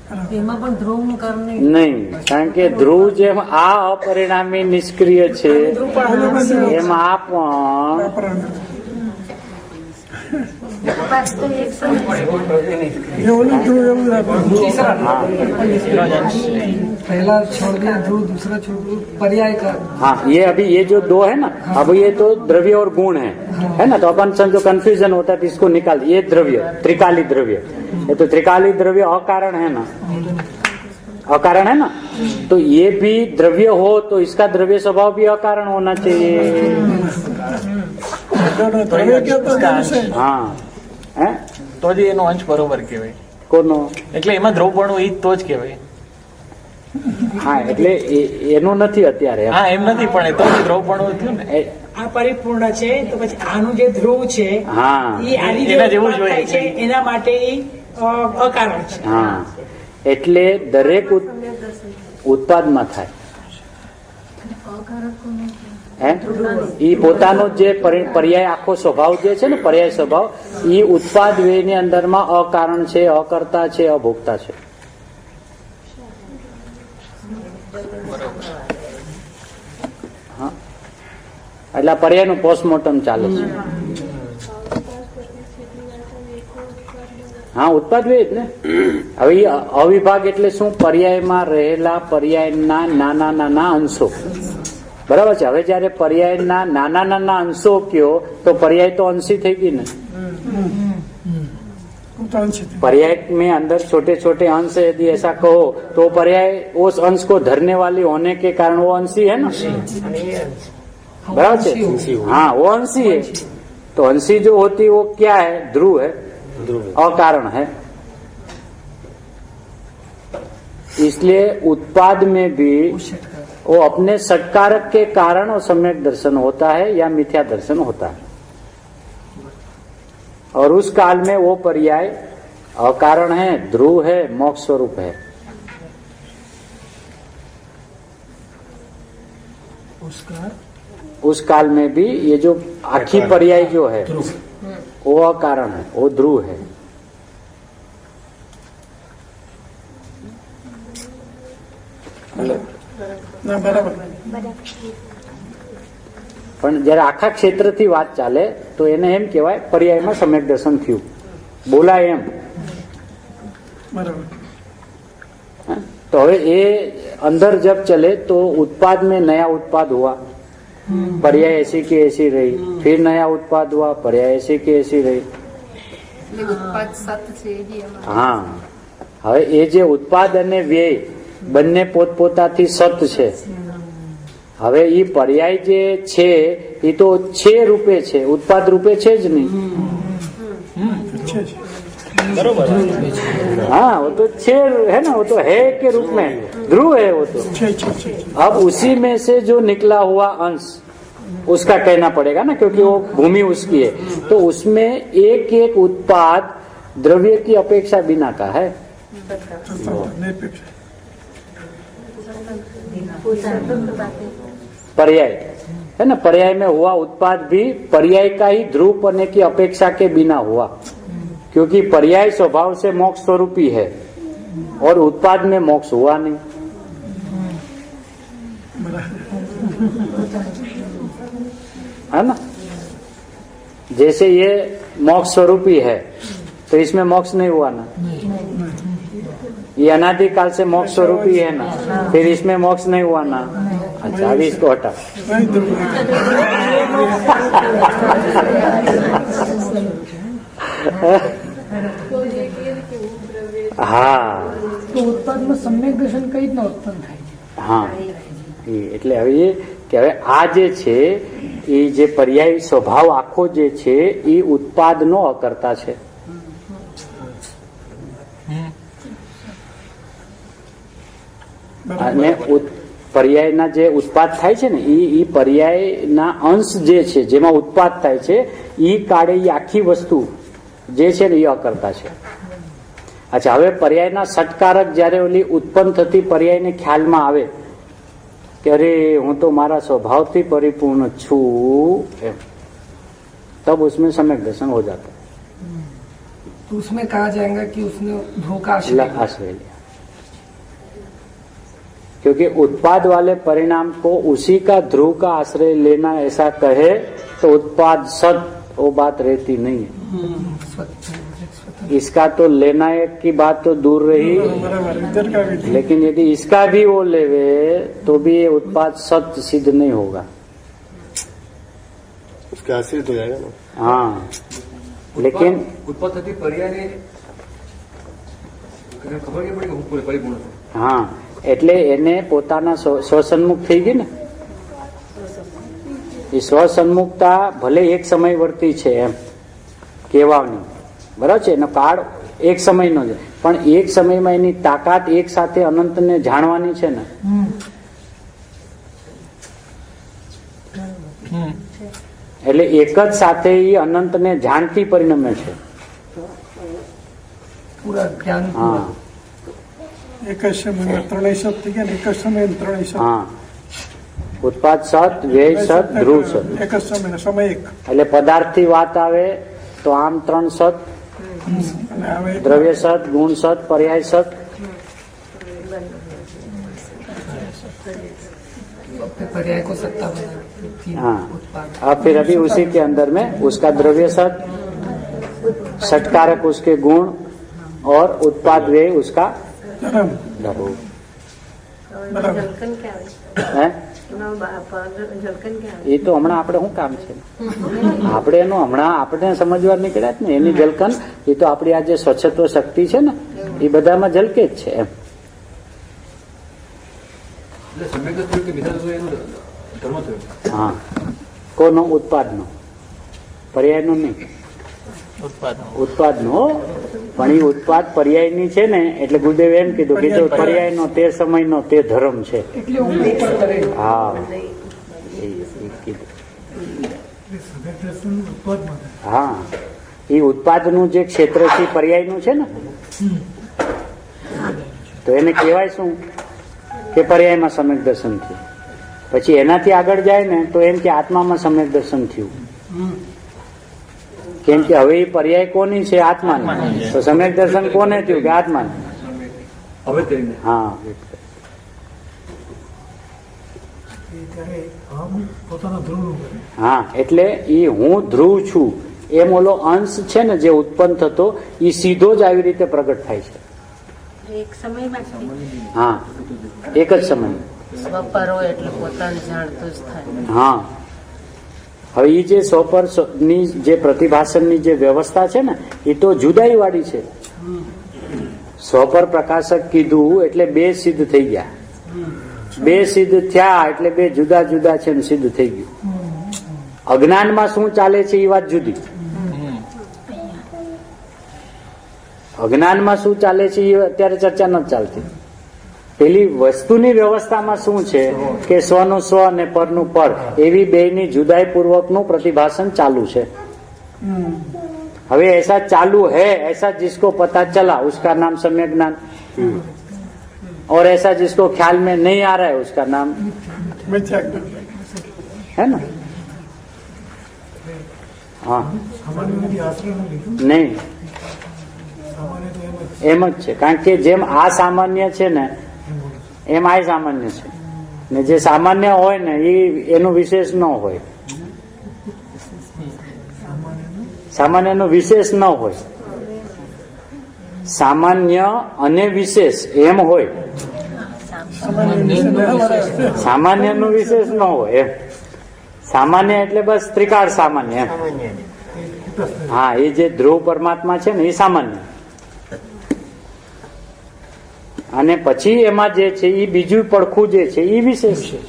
E: એમાં પણ ધ્રુવનું કારણ નહીં.
A: નહીં, કારણ કે ધ્રુવ જેમ આ અપરિણામી નિષ્ક્રિય છે એમ આ પણ
C: એ ઓલું ધ્રુવ એવું લાગે.
E: पहला छोड़ दिया ध्रुव, दूसरा छोड़ दिया पर्याय का.
A: हाँ, ये अभी ये जो दो है ना, अब ये तो द्रव्य और गुण है ना, तो अपन समझो कंफ्यूजन होता है तो इसको निकाल, ये द्रव्य त्रिकाली द्रव्य, ये तो त्रिकाली द्रव्य अकारण है ना, अकारण है ना, तो ये भी द्रव्य हो तो इसका द्रव्य स्वभाव भी अकारण होना चाहिए.
C: દ્રવ્ય કહેતા દિવસે
A: हाँ, है
B: તો જ એનો અંશ બરોબર કહેવાય.
A: કોનો?
B: એટલે એમાં દ્રવપણું ઈ તો જ કહેવાય.
A: હા, એટલે એનું નથી અત્યારે.
B: હા, એમ નથી, પણ એ તો જ દ્રવપણું થયું ને.
D: આ પરિપૂર્ણ છે તો પછી આનું જે ધ્રુવ છે
A: હા,
D: એ આની જે
B: એના જેવું જ
D: ઉત્પાદ
B: હોય.
D: થાય છે એના માટે એ અકારણ છે.
A: હા, એટલે દરેક ઉત્પાદમાં થાય હે, ઈ પોતાનો જે પર્યાય આખો સ્વભાવ જે છે ને, પર્યાય સ્વભાવ, ઈ ઉત્પાદ વેની અંદરમાં અકારણ છે, અકર્તા છે, અભોક્તા છે. હા, એટલે આ પર્યાયનું પોસ્ટમોર્ટમ ચાલે છે. હા, ઉત્પાદ વેદ ને. હવે ઈ અવિભાગ એટલે શું? પર્યાયમાં રહેલા પર્યાયના નાના નાના અંશો. બરાબર છે. હવે જયારે પર્યાયના નાના નાના અંશો કયો તો પર્યાય તો અંશી થઈ ગઈ ને. पर्याय में अंदर छोटे छोटे अंश है, यदि ऐसा कहो तो पर्याय उस अंश को धरने वाली होने के कारण वो अंशी है ना, बराबर है? हाँ, वो अंशी है. तो अंशी जो होती वो क्या है? ध्रुव है, अकारण है. इसलिए उत्पाद में भी वो अपने षटकारक के कारण और सम्यक दर्शन होता है या मिथ्या दर्शन होता है. और उस काल में वो पर्याय अकारण है, ध्रुव है, मोक्ष स्वरूप है. उस काल में भी ये जो आखी पर्याय जो है वो अकारण है, वो ध्रुव है.
C: ના બરાબર.
A: પણ જયારે આખા ક્ષેત્રથી વાત ચાલે તો એને એમ કહેવાય પર્યાયમાં સમ્યક દર્શન થયું, બોલાય એમ.
C: બરાબર.
A: तो હવે એ अंदर जब चले तो उत्पाद में नया उत्पाद हुआ, पर्याय ऐसी की ऐसी रही, फिर नया उत्पाद हुआ, पर्याय ऐसी की ऐसी रही. हाँ, હવે એ જે ઉત્પાદ અને વ્યય બંને પોતપોતાથી સત છે. હવે ઈ પર્યાય જે છે એ તો છે રૂપે છે, ઉત્પાદ રૂપે છે જ નહીં.
B: બરોબર.
A: हाँ, वो तो छे है ना, वो तो है के रूप में ध्रुव है वो तो. अब उसी में से जो निकला हुआ अंश उसका कहना पड़ेगा ना, क्योंकि वो भूमि उसकी है. तो उसमें एक एक उत्पाद द्रव्य की अपेक्षा बिना का है. पर्याय है ना, पर्याय में हुआ उत्पाद भी पर्याय का ही ध्रुव पने की अपेक्षा के बिना हुआ, क्योंकि पर्याय स्वभाव से मोक्ष स्वरूपी है और उत्पाद में मोक्ष हुआ नहीं. है ना, जैसे ये मोक्ष स्वरूपी है तो इसमें मोक्ष नहीं हुआ ना. ये अनादिकाल से मोक्ष स्वरूपी है ना, फिर इसमें मोक्ष नहीं हुआ ना. अच्छा, अभी इसको हटा. હા,
D: તો ઉત્પાદમાં સમ્યક દર્શન કઈ રીતના ઉત્પન્ન થાય?
A: હા, એટલે હવે એ કે હવે આ જે છે એ જે પર્યાય સ્વભાવ આખો જે છે એ ઉત્પાદનો અકર્તા છે. અને પર્યાયના જે ઉત્પાદ થાય છે ને એ પર્યાયના અંશ જે છે જેમાં ઉત્પાદ થાય છે એ કાળે એ આખી વસ્તુ જે છે ને એ અકર્તા છે. અચ્છા, હવે પર્યાયના ષટકારક જયારે ઓલી ઉત્પન્ન થતી પર્યાયને ખ્યાલમાં આવે कि अरे हूँ तो मारा स्वभाव थी परिपूर्ण छू, तब उसमें सम्यक दर्शन हो जाता है.
E: तो उसमें कहा जाएगा कि उसने ध्रुव का आश्रय लिया.
A: आश्रय लिया. क्योंकि उत्पाद वाले परिणाम को उसी का ध्रुव का आश्रय लेना ऐसा कहे तो उत्पाद सत वो बात रहती नहीं है। इसका तो लेना की बात तो दूर रही,
C: बराबर इधर का भी
A: लेकिन यदि इसका भी वो लेवे तो भी ये उत्पाद सत्य सिद्ध नहीं होगा।
F: उसके आश्रित हो जाएगा ना।
A: हाँ, लेकिन
G: ઉત્પન્ન થતી પર્યાયને એને ખબર નહીં પડી કે હું પરિપૂર્ણ છું.
A: હા, એટલે એને પોતાના સ્વસન્મુખ થઈ ગઈ ને, એ સ્વસન્મુખતા ભલે એક સમયવર્તી છે એમ કહેવાની, બરાબર છે, એનો કાળ એક સમયનો છે, પણ એક સમયમાં એની તાકાત એક સાથે અનંતને જાણવાની છે ને, એટલે એક જ સાથે એ અનંતને જાણતી પરિણમે છે.
E: પૂરા જ્ઞાન
A: હા
C: એક જ સમયમાં ત્રણેય સત થઈ ગયા ને, એક જ સમયે ત્રણેય સત,
A: હા, ઉત્પાદ સત, વ્યય સત, ધ્રુવ સત.
C: એક જ સમય એક,
A: એટલે પદાર્થથી વાત આવે તો આમ 3 સત,
C: અને હવે
A: દ્રવ્ય સત, ગુણ સત, पर्याय सत.
E: अपने पर्याय को सत्ता बना तीन
A: हाँ,
E: उत्पाद
A: अब फिर अभी उसी के अंदर में उसका द्रव्य सत, षटकारक उसके गुण और उत्पाद व्यय उसका
C: ધર્મ
A: धर्म
C: બરાબર.
H: જલકન ક્યાં
A: है.
H: જલકન ક્યાં
A: એ તો હમણાં આપણે શું કામ છે, આપણે એનું હમણાં આપણે સમજવા નીકળ્યા જ ને, એની ઝલકન એ તો આપણી આ જે સ્વચ્છત્વ શક્તિ છે ને એ બધામાં ઝલકે જ છે એમ.
G: એટલે સમ્યક થયું કે મિથ્યા થયું એનો ધર્મ થયો.
A: હા, કોનો? ઉત્પાદનો, પર્યાયનો નહીં, ઉત્પાદનો. પણ એ ઉત્પાદ પર્યાયની છે ને, એટલે ગુરુદેવ એમ કીધું કે જો પર્યાયનો તે સમયનો તે ધર્મ છે.
D: એટલે હું ઉપર કરે
A: હા, એ કીધું. હા, એ ઉત્પાદનું જે ક્ષેત્ર છે એ પર્યાયનું છે ને, તો એને કહેવાય શું કે પર્યાયમાં સમ્યક દર્શન થયું. પછી એનાથી આગળ જાય ને તો એમ કે આત્મામાં સમ્યક દર્શન થયું. કેમ કે હવે એ પર્યાય કોની છે? આત્માની. તો સમ્યક દર્શન કોને થયું? કે આત્માની.
G: હવે કરીને
A: હા, હા, એટલે એ હું ધ્રુવ છું એમ ઓલો અંશ છે ને જે ઉત્પન્ન થતો એ સીધો જ આવી રીતે પ્રગટ થાય છે.
H: એક સમયમાં
A: હા, એક જ સમય.
H: સ્વપર હોય એટલે પોતાને જાણતું જ થાય.
A: હા, હવે એ જે સ્વપરની જે પ્રતિભાષણની જે વ્યવસ્થા છે ને એ તો જુદાઈ વાળી છે. સ્વપર પ્રકાશક કીધું એટલે બે સિદ્ધ થઈ ગયા, બે સિદ્ધ થયા એટલે બે જુદા જુદા છે ને સિદ્ધ થઈ ગયું. અજ્ઞાનમાં શું ચાલે છે એ વાત જુદી, અજ્ઞાનમાં શું ચાલે છે એ અત્યારે ચર્ચા નથી ચાલતી. પેલી વસ્તુની વ્યવસ્થામાં શું છે કે સ્વનું સ્વ અને પરનું પર એવી બેયની જુદાઈ પૂર્વકનું પ્રતિભાષણ ચાલુ છે. હવે ऐसा चालू है, ऐसा जिसको पता चला उसका नाम सम्यक ज्ञान, और ऐसा जिसको ख्याल में नहीं आ रहा है उसका नाम
C: મિથ્યા જ્ઞાન.
A: है ना. हाँ, નહીં, એમ જ છે. કારણ કે જેમ આ સામાન્ય છે ને એમ આ સામાન્ય છે, ને જે સામાન્ય હોય ને એ એનું વિશેષ ન હોય, સામાન્યનો વિશેષ ન હોય. સામાન્ય અને વિશેષ એમ હોય, સામાન્યનું વિશેષ ન હોય એમ. સામાન્ય એટલે બસ ત્રિકાળ સામાન્ય એમ. હા, એ જે ધ્રુવ પરમાત્મા છે ને એ સામાન્ય, અને પછી એમાં જે છે એ બીજું પડખું જે છે એ વિશેષ છે.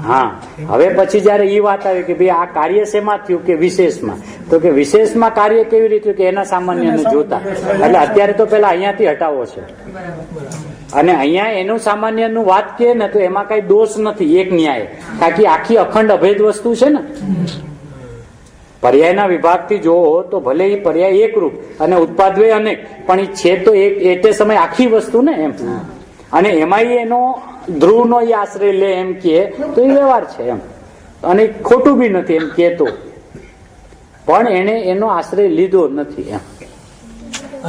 A: હા, હવે પછી જયારે એ વાત આવી કે ભાઈ આ કાર્ય શેમાં થયું કે વિશેષમાં, તો કે વિશેષમાં કાર્ય કેવી રીતે કે એના સામાન્યને જોતા. એટલે અત્યારે તો પેલા અહીંયાથી હટાવો છે, અને અહીંયા એનું સામાન્યનું વાત કે ને તો એમાં કઈ દોષ નથી, એક ન્યાય. કારણ કે આખી અખંડ અભેદ વસ્તુ છે ને. પર્યાયના વિભાગથી જોવો તો ભલે એ પર્યાય એકરૂપ અને ઉત્પાદવે અનેક, પણ એ છે તો એક તે સમય આખી વસ્તુ ને એમ. અને એમાં એનો ધ્રુવનો એ આશ્રય લે એમ કે તો એ વ્યવહાર છે એમ, અને ખોટું બી નથી એમ કેતો, પણ એને એનો આશ્રય લીધો નથી એમ.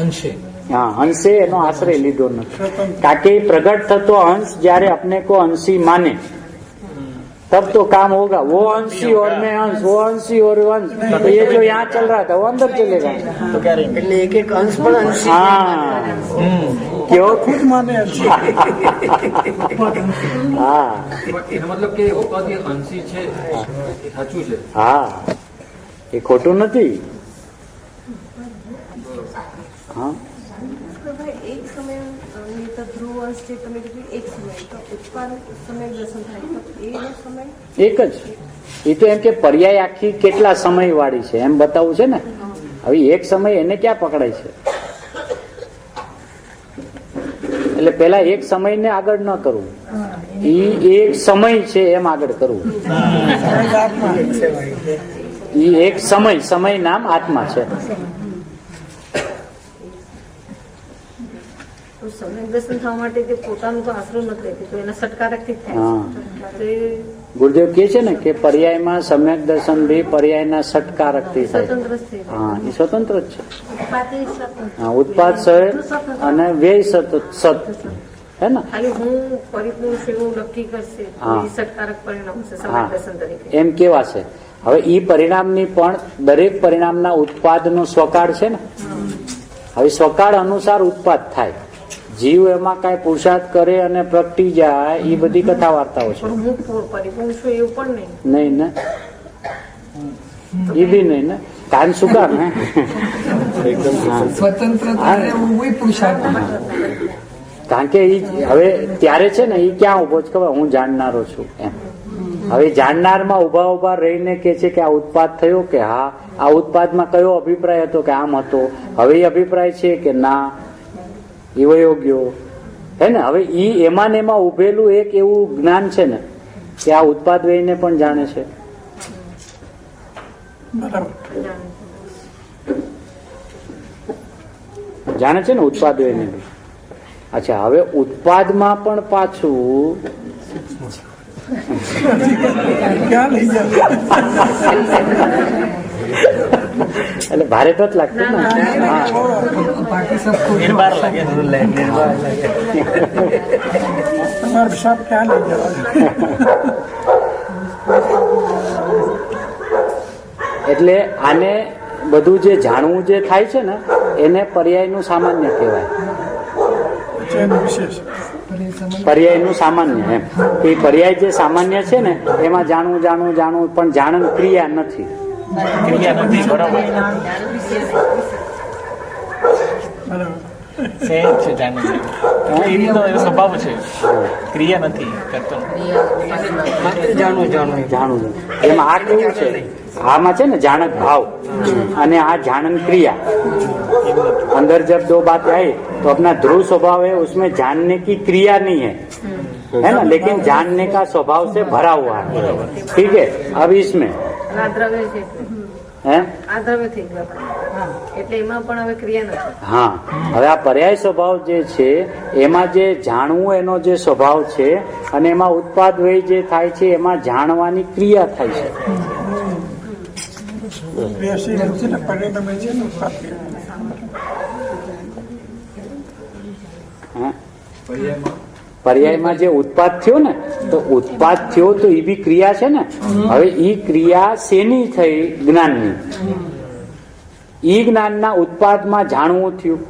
E: અંશે
A: हाँ हंस से एनो आश्रय लीधो નથી કારણ કે प्रगट થતો हंस જ્યારે अपने को हंसी माने तब तो काम होगा। वो हंसी और मैं हंस, वो हंसी और हंस, तो ये जो यहाँ चल रहा था वो अंदर चलेगा।
B: તો ક્યારે એટલે એક એક અંશ પણ અંશ
A: हाँ क्यों
C: ખુદ માને છે
A: हाँ
G: એનો મતલબ કે ઉપવાદ એ અંશી છે એ સાચું છે
A: हाँ એ ખોટું નથી। हाँ
F: એક સમય તો ધ્રુવ અંશ છે તમે કીધું એક સમય તો ઉત્પાદન સમય દર્શન થાય તો એનો સમય
A: એક જ એ તો એમ કે પર્યાય આખી કેટલા સમય વાળી છે એમ બતાવવું છે ને। હવે એક સમય એને ક્યાં પકડાય છે એટલે પેલા એક સમયને આગળ ન કરવું, ઈ એક સમય છે એમ આગળ કરવું। ઈ એક સમય, સમય નામ આત્મા છે।
F: સમ્યક દર્શન થવા માટે તે પોતાનું તો આશરો નથી લેતી તો એના સટકારકથી જ
A: હા
F: થાય છે
A: ગુરુદેવ કહે છે ને કે પર્યાયમાં સમ્યક દર્શન બી પર્યાયના સટકારકથી થાય।
F: સ્વતંત્ર જ થઈ
A: હા એ સ્વતંત્ર જ છે।
F: ઉત્પાદ એ સ્વતંત્ર
A: હા ઉત્પાદ સહ અને વ્યય સત હે ને
F: ખાલી હું પરિપૂર્ણ છે એવું નક્કી કરશે તો
A: હા.
F: એ સટકારક પરિણામ છે
A: હા
F: સમ્યક દર્શન તરીકે
A: એમ કેવા છે। હવે ઈ પરિણામની પણ દરેક પરિણામના ઉત્પાદનો સ્વકાળ છે ને। હવે સ્વકાળ અનુસાર ઉત્પાદ થાય। જીવ એમાં કાંઈ પુરુષાર્થ કરે અને પ્રગટી જાય એ બધી કથા વાર્તાઓ છે।
F: પણ હું પરિપૂર્ણ છું એવું પણ નહીં
A: નહીં ને એ બી નહીં ને કાન શું કામ હે
E: સ્વતંત્રતા ને વહી પુરુષાર્થ
A: કારણ કે ઈ હવે ત્યારે છે ને એ ક્યાં ઉભો છે ખબર, હું જાણનારો છું એમ। હવે જાણનારમાં ઉભા ઉભા રહીને કે છે કે આ ઉત્પાદ થયો કે હા, આ ઉત્પાદમાં કયો અભિપ્રાય હતો કે આમ હતો, હવે એ અભિપ્રાય છે કે ના એ વયો ગયો હે ને। હવે ઈ એમાં ને એમાં ઉભેલું એક એવું જ્ઞાન છે ને કે આ ઉત્પાદ વયને પણ જાણે છે। જાણે છે ને ઉત્પાદ વયને બી। અચ્છા હવે ઉત્પાદમાં પણ પાછું
C: ક્યાં લઈ જાય
A: એટલે ભારે તો જ લાગતું ને। હા
E: બાકી સબ
B: નિર્બાર લાગે નિર્બાર લાગે
C: તમારો હિસાબ ક્યાં લઈ જવા
A: એટલે આને બધું જે જાણવું જે થાય છે ને એને પર્યાયનું સામાન્ય કહેવાય।
C: છે એનું વિશેષ
A: પર્યાયનું સામાન્ય એમ એ પર્યાય જે સામાન્ય છે ને એમાં જાણવું જાણવું જાણવું પણ જાણન ક્રિયા નથી।
B: ક્રિયા નથી બરાબર
C: બરાબર
B: સેજ છે જાણે એ રીતનો એનો સ્વભાવ છે ક્રિયા નથી કરતો
A: જાણવું એમાં આ કેવું છે, આમાં છે ને જાણક ભાવ અને આ जानन क्रिया। अंदर जब दो बातें आई तो अपना ध्रुव स्वभाव है, उसमें जानने की क्रिया नहीं है ना, लेकिन जानने का स्वभाव से भरा हुआ है। ठीक है, अब इसमें
F: આ દ્રવ્ય છે
A: है
F: આ દ્રવ્ય થઈ ગયું એટલે એમાં પણ હવે ક્રિયા નથી
A: હા હવે આ પર્યાય સ્વભાવ જે છે એમાં જે જાણવું એનો જે સ્વભાવ છે અને એમાં ઉત્પાદ વય જે થાય છે એમાં જાણવાની ક્રિયા થાય છે।
C: બેસી છે ને પરિણામે છે ને ઉત્પાદ
A: હા? પર્યાયમાં જે ઉત્પાદ થયો ને તો ઉત્પાદ થયો તો એ બી ક્રિયા છે ને। હવે ઈ ક્રિયા શેની થઈ, જ્ઞાનની। ઈ જ્ઞાનના ઉત્પાદમાં જાણવું થયું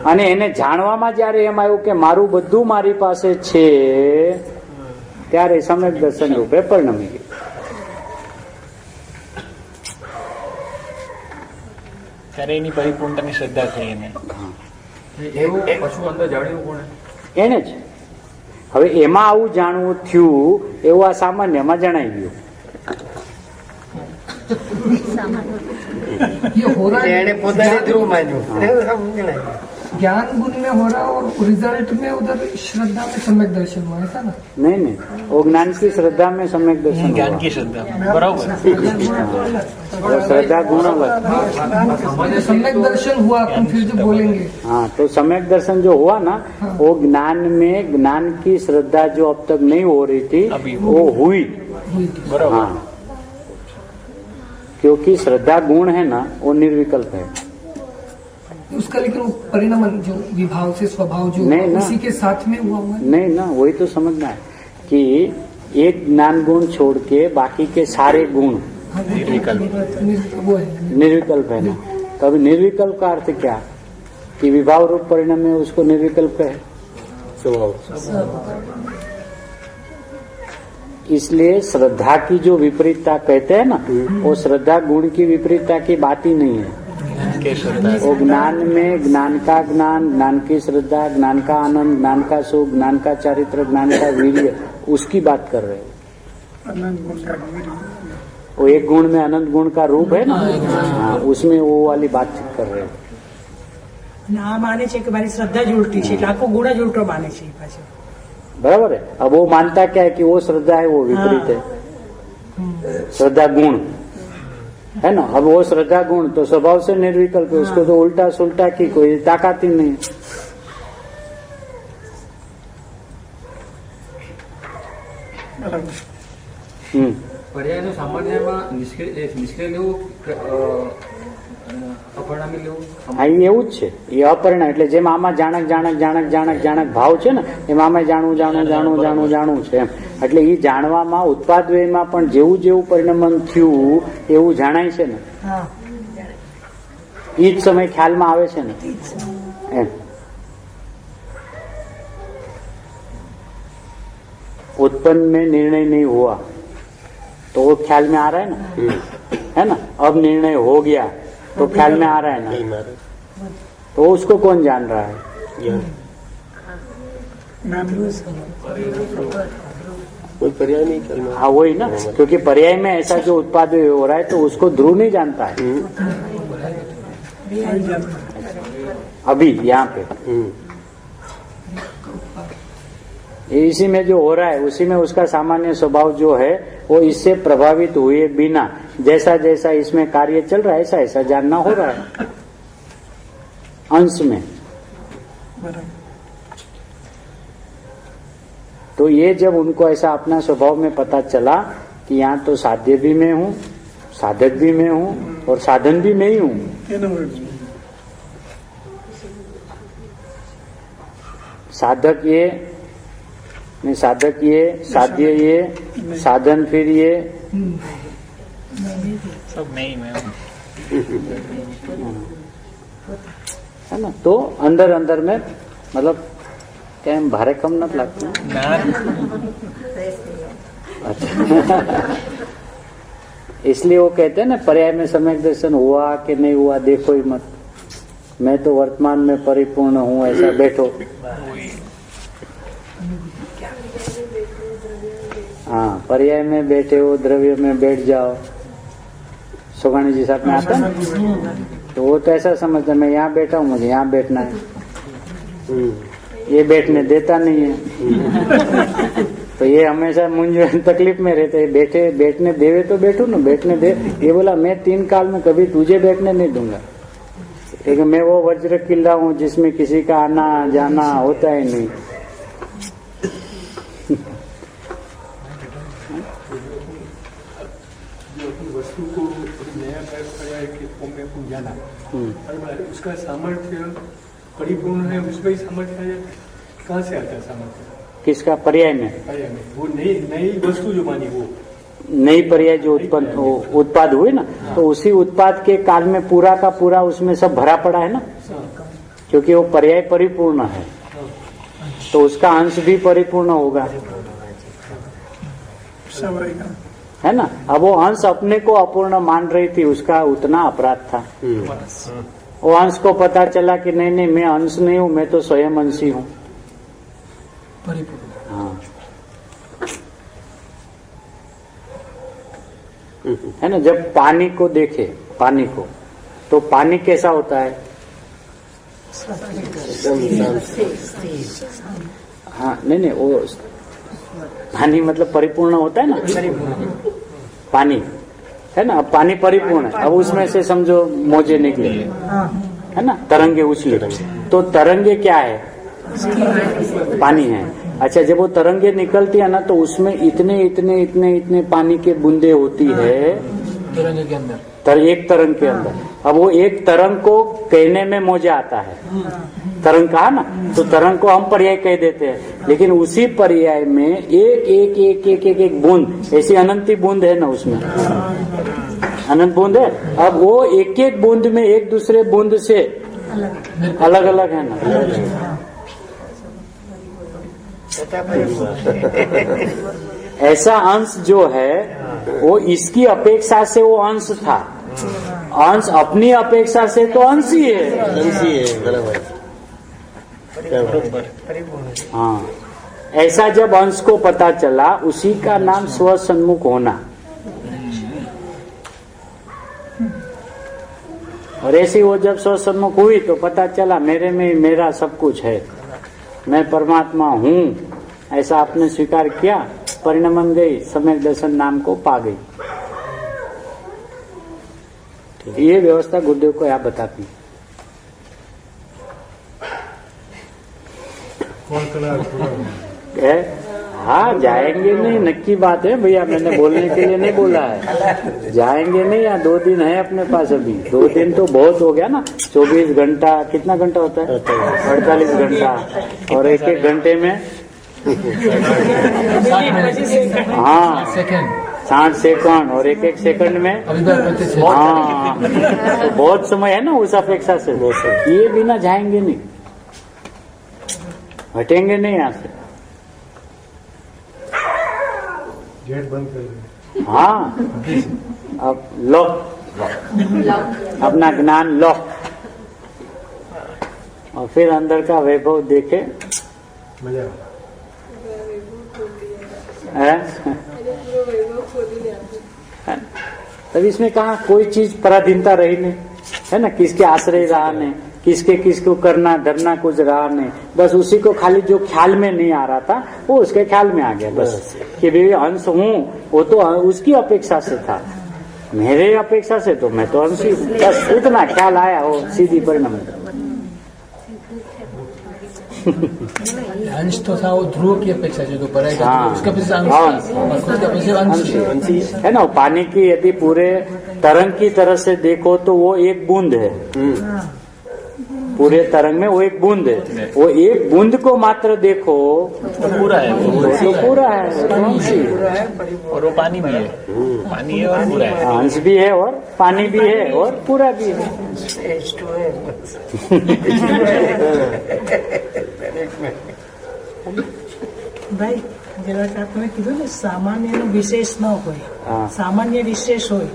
A: અને એને જાણવામાં જયારે એમ આવ્યું કે મારું બધું મારી પાસે છે ત્યારે સમ્યક દર્શન રૂપે પરિણમી ગયું।
B: ત્યારે એની પરિપૂર્ણતાની શ્રદ્ધા થઈ એને
G: એવું પશુ અંદર જાણ્યું કોણે
A: એને જ હવે એમાં આવું જાણવું થયું એવું આ સામાન્યમાં જણાઈ ગયું।
E: ये हो रहा है
B: એને પોતાને ધ્રુવ માન્યું
E: ज्ञान गुण में हो रहा और रिजल्ट में उधर श्रद्धा में सम्यक दर्शन हुआ ऐसा ना
A: नहीं नहीं वो ज्ञान की श्रद्धा में सम्यक दर्शन
B: જ્ઞાન
A: हुआ।
B: કી શ્રદ્ધા બરાબર
A: वो श्रद्धा गुण अलग।
E: सम्यक दर्शन हुआ अपन फिर जो बोलेंगे
A: हाँ तो सम्यक दर्शन जो हुआ ना वो ज्ञान में ज्ञान की श्रद्धा जो अब तक नहीं हो रही थी
B: अभी
A: वो हुई।
B: બરાબર
A: हाँ क्योंकि श्रद्धा गुण है ना वो निर्विकल्प है।
E: उसका लेकिन वो परिणाम जो विभाव से स्वभाव जो
A: नहीं ना।
E: उसी के साथ में हुआ है।
A: नहीं ना, वही तो समझना है कि एक ज्ञान गुण छोड़ के बाकी के सारे गुण
E: हाँ, वो है
A: निर्विकल्प है ना। तो अभी निर्विकल्प का अर्थ क्या कि विभाव रूप परिणाम में उसको निर्विकल्प है। इसलिए श्रद्धा की जो विपरीतता कहते हैं ना, वो श्रद्धा गुण की विपरीतता की बात ही नहीं है। वो ज्ञान में ज्ञान का ज्ञान, ज्ञान की श्रद्धा, ज्ञान का आनंद, ज्ञान का सुख, ज्ञान का चारित्र, ज्ञान का वीर्य, उसकी बात कर रहे हैं।
C: अनंत गुण का वीर्य।
A: वो एक गुण में अनंत गुण का रूप है ना, हाँ, उसमें वो वाली बातचीत कर रहे हैं।
D: આ માને છે કે મારી શ્રદ્ધા જ ઉલટી છે એટલે આખો ગુણ જ ઉલટો માને છે પાછો.
A: बराबर है। अब वो मानता क्या है कि वो श्रद्धा है, वो विपरीत है। श्रद्धा गुण है ना। अब वो श्रद्धा गुण तो स्वभाव से निर्विकल्प है, उसको तो उल्टा सुल्टा की कोई ताकत ही नहीं।
G: પર્યાયનો સામાન્યમાં નિષ્ક્રિય લેવું અપરિણામી લેવું.
A: હા, એ એવું જ છે। એ અપરિણામ એટલે જેમ આમાં જાણક જાણક જાણક જાણક જાણક ભાવ છે ને, એમ આમાં જાણવું જાણવું જાણવું જાણવું જાણવું છે એમ। એટલે એ જાણવામાં ઉત્પાદ વ્યયમાં પણ જેવું જેવું પરિણમન થયું એવું જાણાય છે ને,
D: હા
A: એ જ સમય ખ્યાલમાં આવે છે ને એમ। उत्पन्न में निर्णय नहीं हुआ तो वो ख्याल में आ रहा है ना, है ना। अब निर्णय हो गया तो ख्याल में आ रहा है ना, तो उसको कौन जान रहा है?
I: कोई पर्याय नहीं चल
A: हाँ, वही ना, क्योंकि पर्याय में ऐसा जो उत्पाद हो रहा है तो उसको ध्रुव नहीं जानता है अभी यहाँ पे। इसी में जो हो रहा है उसी में उसका सामान्य स्वभाव जो है वो इससे प्रभावित हुए बिना जैसा जैसा इसमें कार्य चल रहा है ऐसा ऐसा जानना हो रहा है अंश में। तो ये जब उनको ऐसा अपना स्वभाव में पता चला कि यहाँ तो साध्य भी मैं हूँ, साधक भी मैं हूँ और साधन भी मैं ही हूँ। साधक ये नहीं, साधक ये, साध्य ये, साधन फिर ये,
B: सब मैं ही मैं हूँ,
A: है ना। तो अंदर अंदर में मतलब क्या हम भारे कम न लगते हैं। अच्छा इसलिए वो कहते हैं ना पर्याय में सम्यक दर्शन हुआ कि नहीं हुआ देखो ही मत, मैं तो वर्तमान में परिपूर्ण हूँ ऐसा बैठो। हाँ, पर्याय में बैठे हो द्रव्य में बैठ जाओ। सुगानी जी साहब में आता है तो वो तो ऐसा समझता मैं यहाँ बैठा हूँ मुझे यहाँ बैठना है, ये बैठने देता नहीं है। तो ये हमेशा मुझे तकलीफ में रहते हैं, बैठे बैठने देवे तो बैठो ना, बैठने दे। ये बोला मैं 3 काल में कभी तुझे बैठने नहीं दूंगा, क्योंकि मैं वो वज्र किला हूँ जिसमें किसी का आना जाना होता ही नहीं।
G: वस्तु को नया पर्याय के फॉर्म में अपन जाना, उसका सामर्थ्य परिपूर्ण है, उसमें ही सामर्थ्य आ जाता है। कहाँ से आता है सामर्थ्य?
A: किसका? पर्याय में।
G: पर्याय में वो नई वस्तु जो मानी वो
A: नई पर्याय जो उत्पाद हुए ना, तो उसी उत्पाद के काल में पूरा का पूरा उसमें सब भरा पड़ा है ना, क्योंकि वो पर्याय परिपूर्ण है तो उसका अंश भी परिपूर्ण होगा, है ना। अब वो अंश अपने को अपूर्ण मान रही थी, उसका उतना अपराध था। वो अंश को पता चला कि नहीं नहीं मैं अंश नहीं हूँ, मैं तो स्वयं अंशी हूँ। हाँ, है ना। जब पानी को देखे, पानी को, तो पानी कैसा होता है? हाँ, नहीं वो पानी मतलब परिपूर्ण होता है ना, पानी है ना। अब पानी परिपूर्ण है, अब उसमें से समझो मोजे निकले, है ना, तरंगे उछले, तो तरंगे क्या है? पानी है। अच्छा, जब वो तरंगे निकलती है ना तो उसमें इतने इतने इतने इतने पानी के बूंदे होती है
G: तरंगे के अंदर,
A: एक तरंग के अंदर। अब वो एक तरंग को कहने में मौजा आता है, तरंग कहा ना, तो तरंग को हम पर्याय कह देते हैं, लेकिन उसी पर्याय में एक एक एक एक एक एक बूंद, ऐसी अनंती बूंद है ना उसमें, अनंत बूंद है। अब वो एक एक बूंद में एक दूसरे बूंद से अलग अलग है ना। ऐसा अंश जो है वो इसकी अपेक्षा से वो अंश था, अंश अपनी अपेक्षा से तो अंश ही है। हाँ, ऐसा जब अंश को पता चला, उसी का नाम स्व सन्मुख होना। और ऐसी वो जब स्व सन्मुख हुई तो पता चला मेरे में मेरा सब कुछ है, मैं परमात्मा हूँ, ऐसा आपने स्वीकार किया, परिणमन गई, सम्यक दर्शन नाम को पा गई। ये व्यवस्था गुरुदेव को यहाँ बताती है। हाँ, जाएंगे नहीं, नक्की बात है भैया, मैंने बोलने के लिए नहीं बोला है, जाएंगे नहीं। यहाँ 2 दिन है अपने पास, अभी 2 दिन तो बहुत हो गया ना। 24 घंटा, कितना घंटा होता है? 48 घंटा, और एक एक घंटे में हाँ 60 सेकंड, और एक एक सेकंड में हाँ, तो बहुत समय है ना उस अपेक्षा से। ये बिना जाएंगे नहीं, हटेंगे नहीं यहाँ से।
G: गेट बंद कर दो।
A: हाँ, अब लॉक, अपना ज्ञान लॉक, और फिर अंदर का वैभव देखे।
G: मजा
A: तब इसमें कहा कोई चीज पराधीनता रही नहीं, है ना, किसके आश्रय रहा नहीं, किसको करना धरना कुछ रहा नहीं, बस उसी को खाली जो ख्याल में नहीं आ रहा था वो उसके ख्याल में आ गया बस, कि भी अंश हूँ, वो तो उसकी अपेक्षा से था, मेरे अपेक्षा से तो मैं तो अंश ही हूँ, बस इतना ख्याल आया, वो सीधी परिणाम।
E: अंश तो था, वो ध्रुव की अपेक्षा से तो पड़ेगा,
A: हाँ,
E: उसका अपेक्षा अंश
A: है ना। पानी की यदि पूरे तरंग की तरह से देखो तो वो एक बूंद है, पूरे तरंग में वो एक बूंद है, वो एक बूंद को मात्र देखो
B: तो पूरा है,
A: तो पूरा है,
B: और वो पानी भी है, पानी है और पूरा है,
A: अंश भी है और पानी भी है और पूरा भी है।
D: ભાઈ જરા તમે કીધું ને સામાન્યનો વિશેષ ન હોય, સામાન્ય વિશેષ હોય,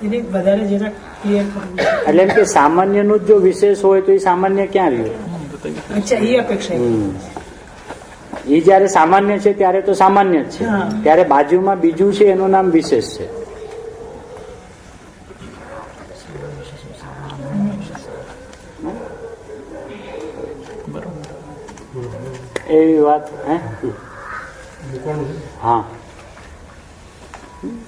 D: એને વધારે જરા ક્લિયર કરવું.
A: એટલે એમ કે સામાન્યનું જો વિશેષ હોય તો એ સામાન્ય ક્યાં રહ્યું?
D: અચ્છા, એ અપેક્ષા.
A: એ જયારે સામાન્ય છે ત્યારે તો સામાન્ય જ છે, ત્યારે બાજુમાં બીજું છે એનું નામ વિશેષ છે. એવી વાત હે, હા,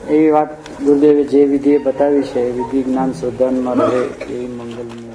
A: એવી વાત ગુરુદેવે જે વિધિએ બતાવી છે એ વિધિ જ્ઞાન શોધનમાં રહે એવી મંગલની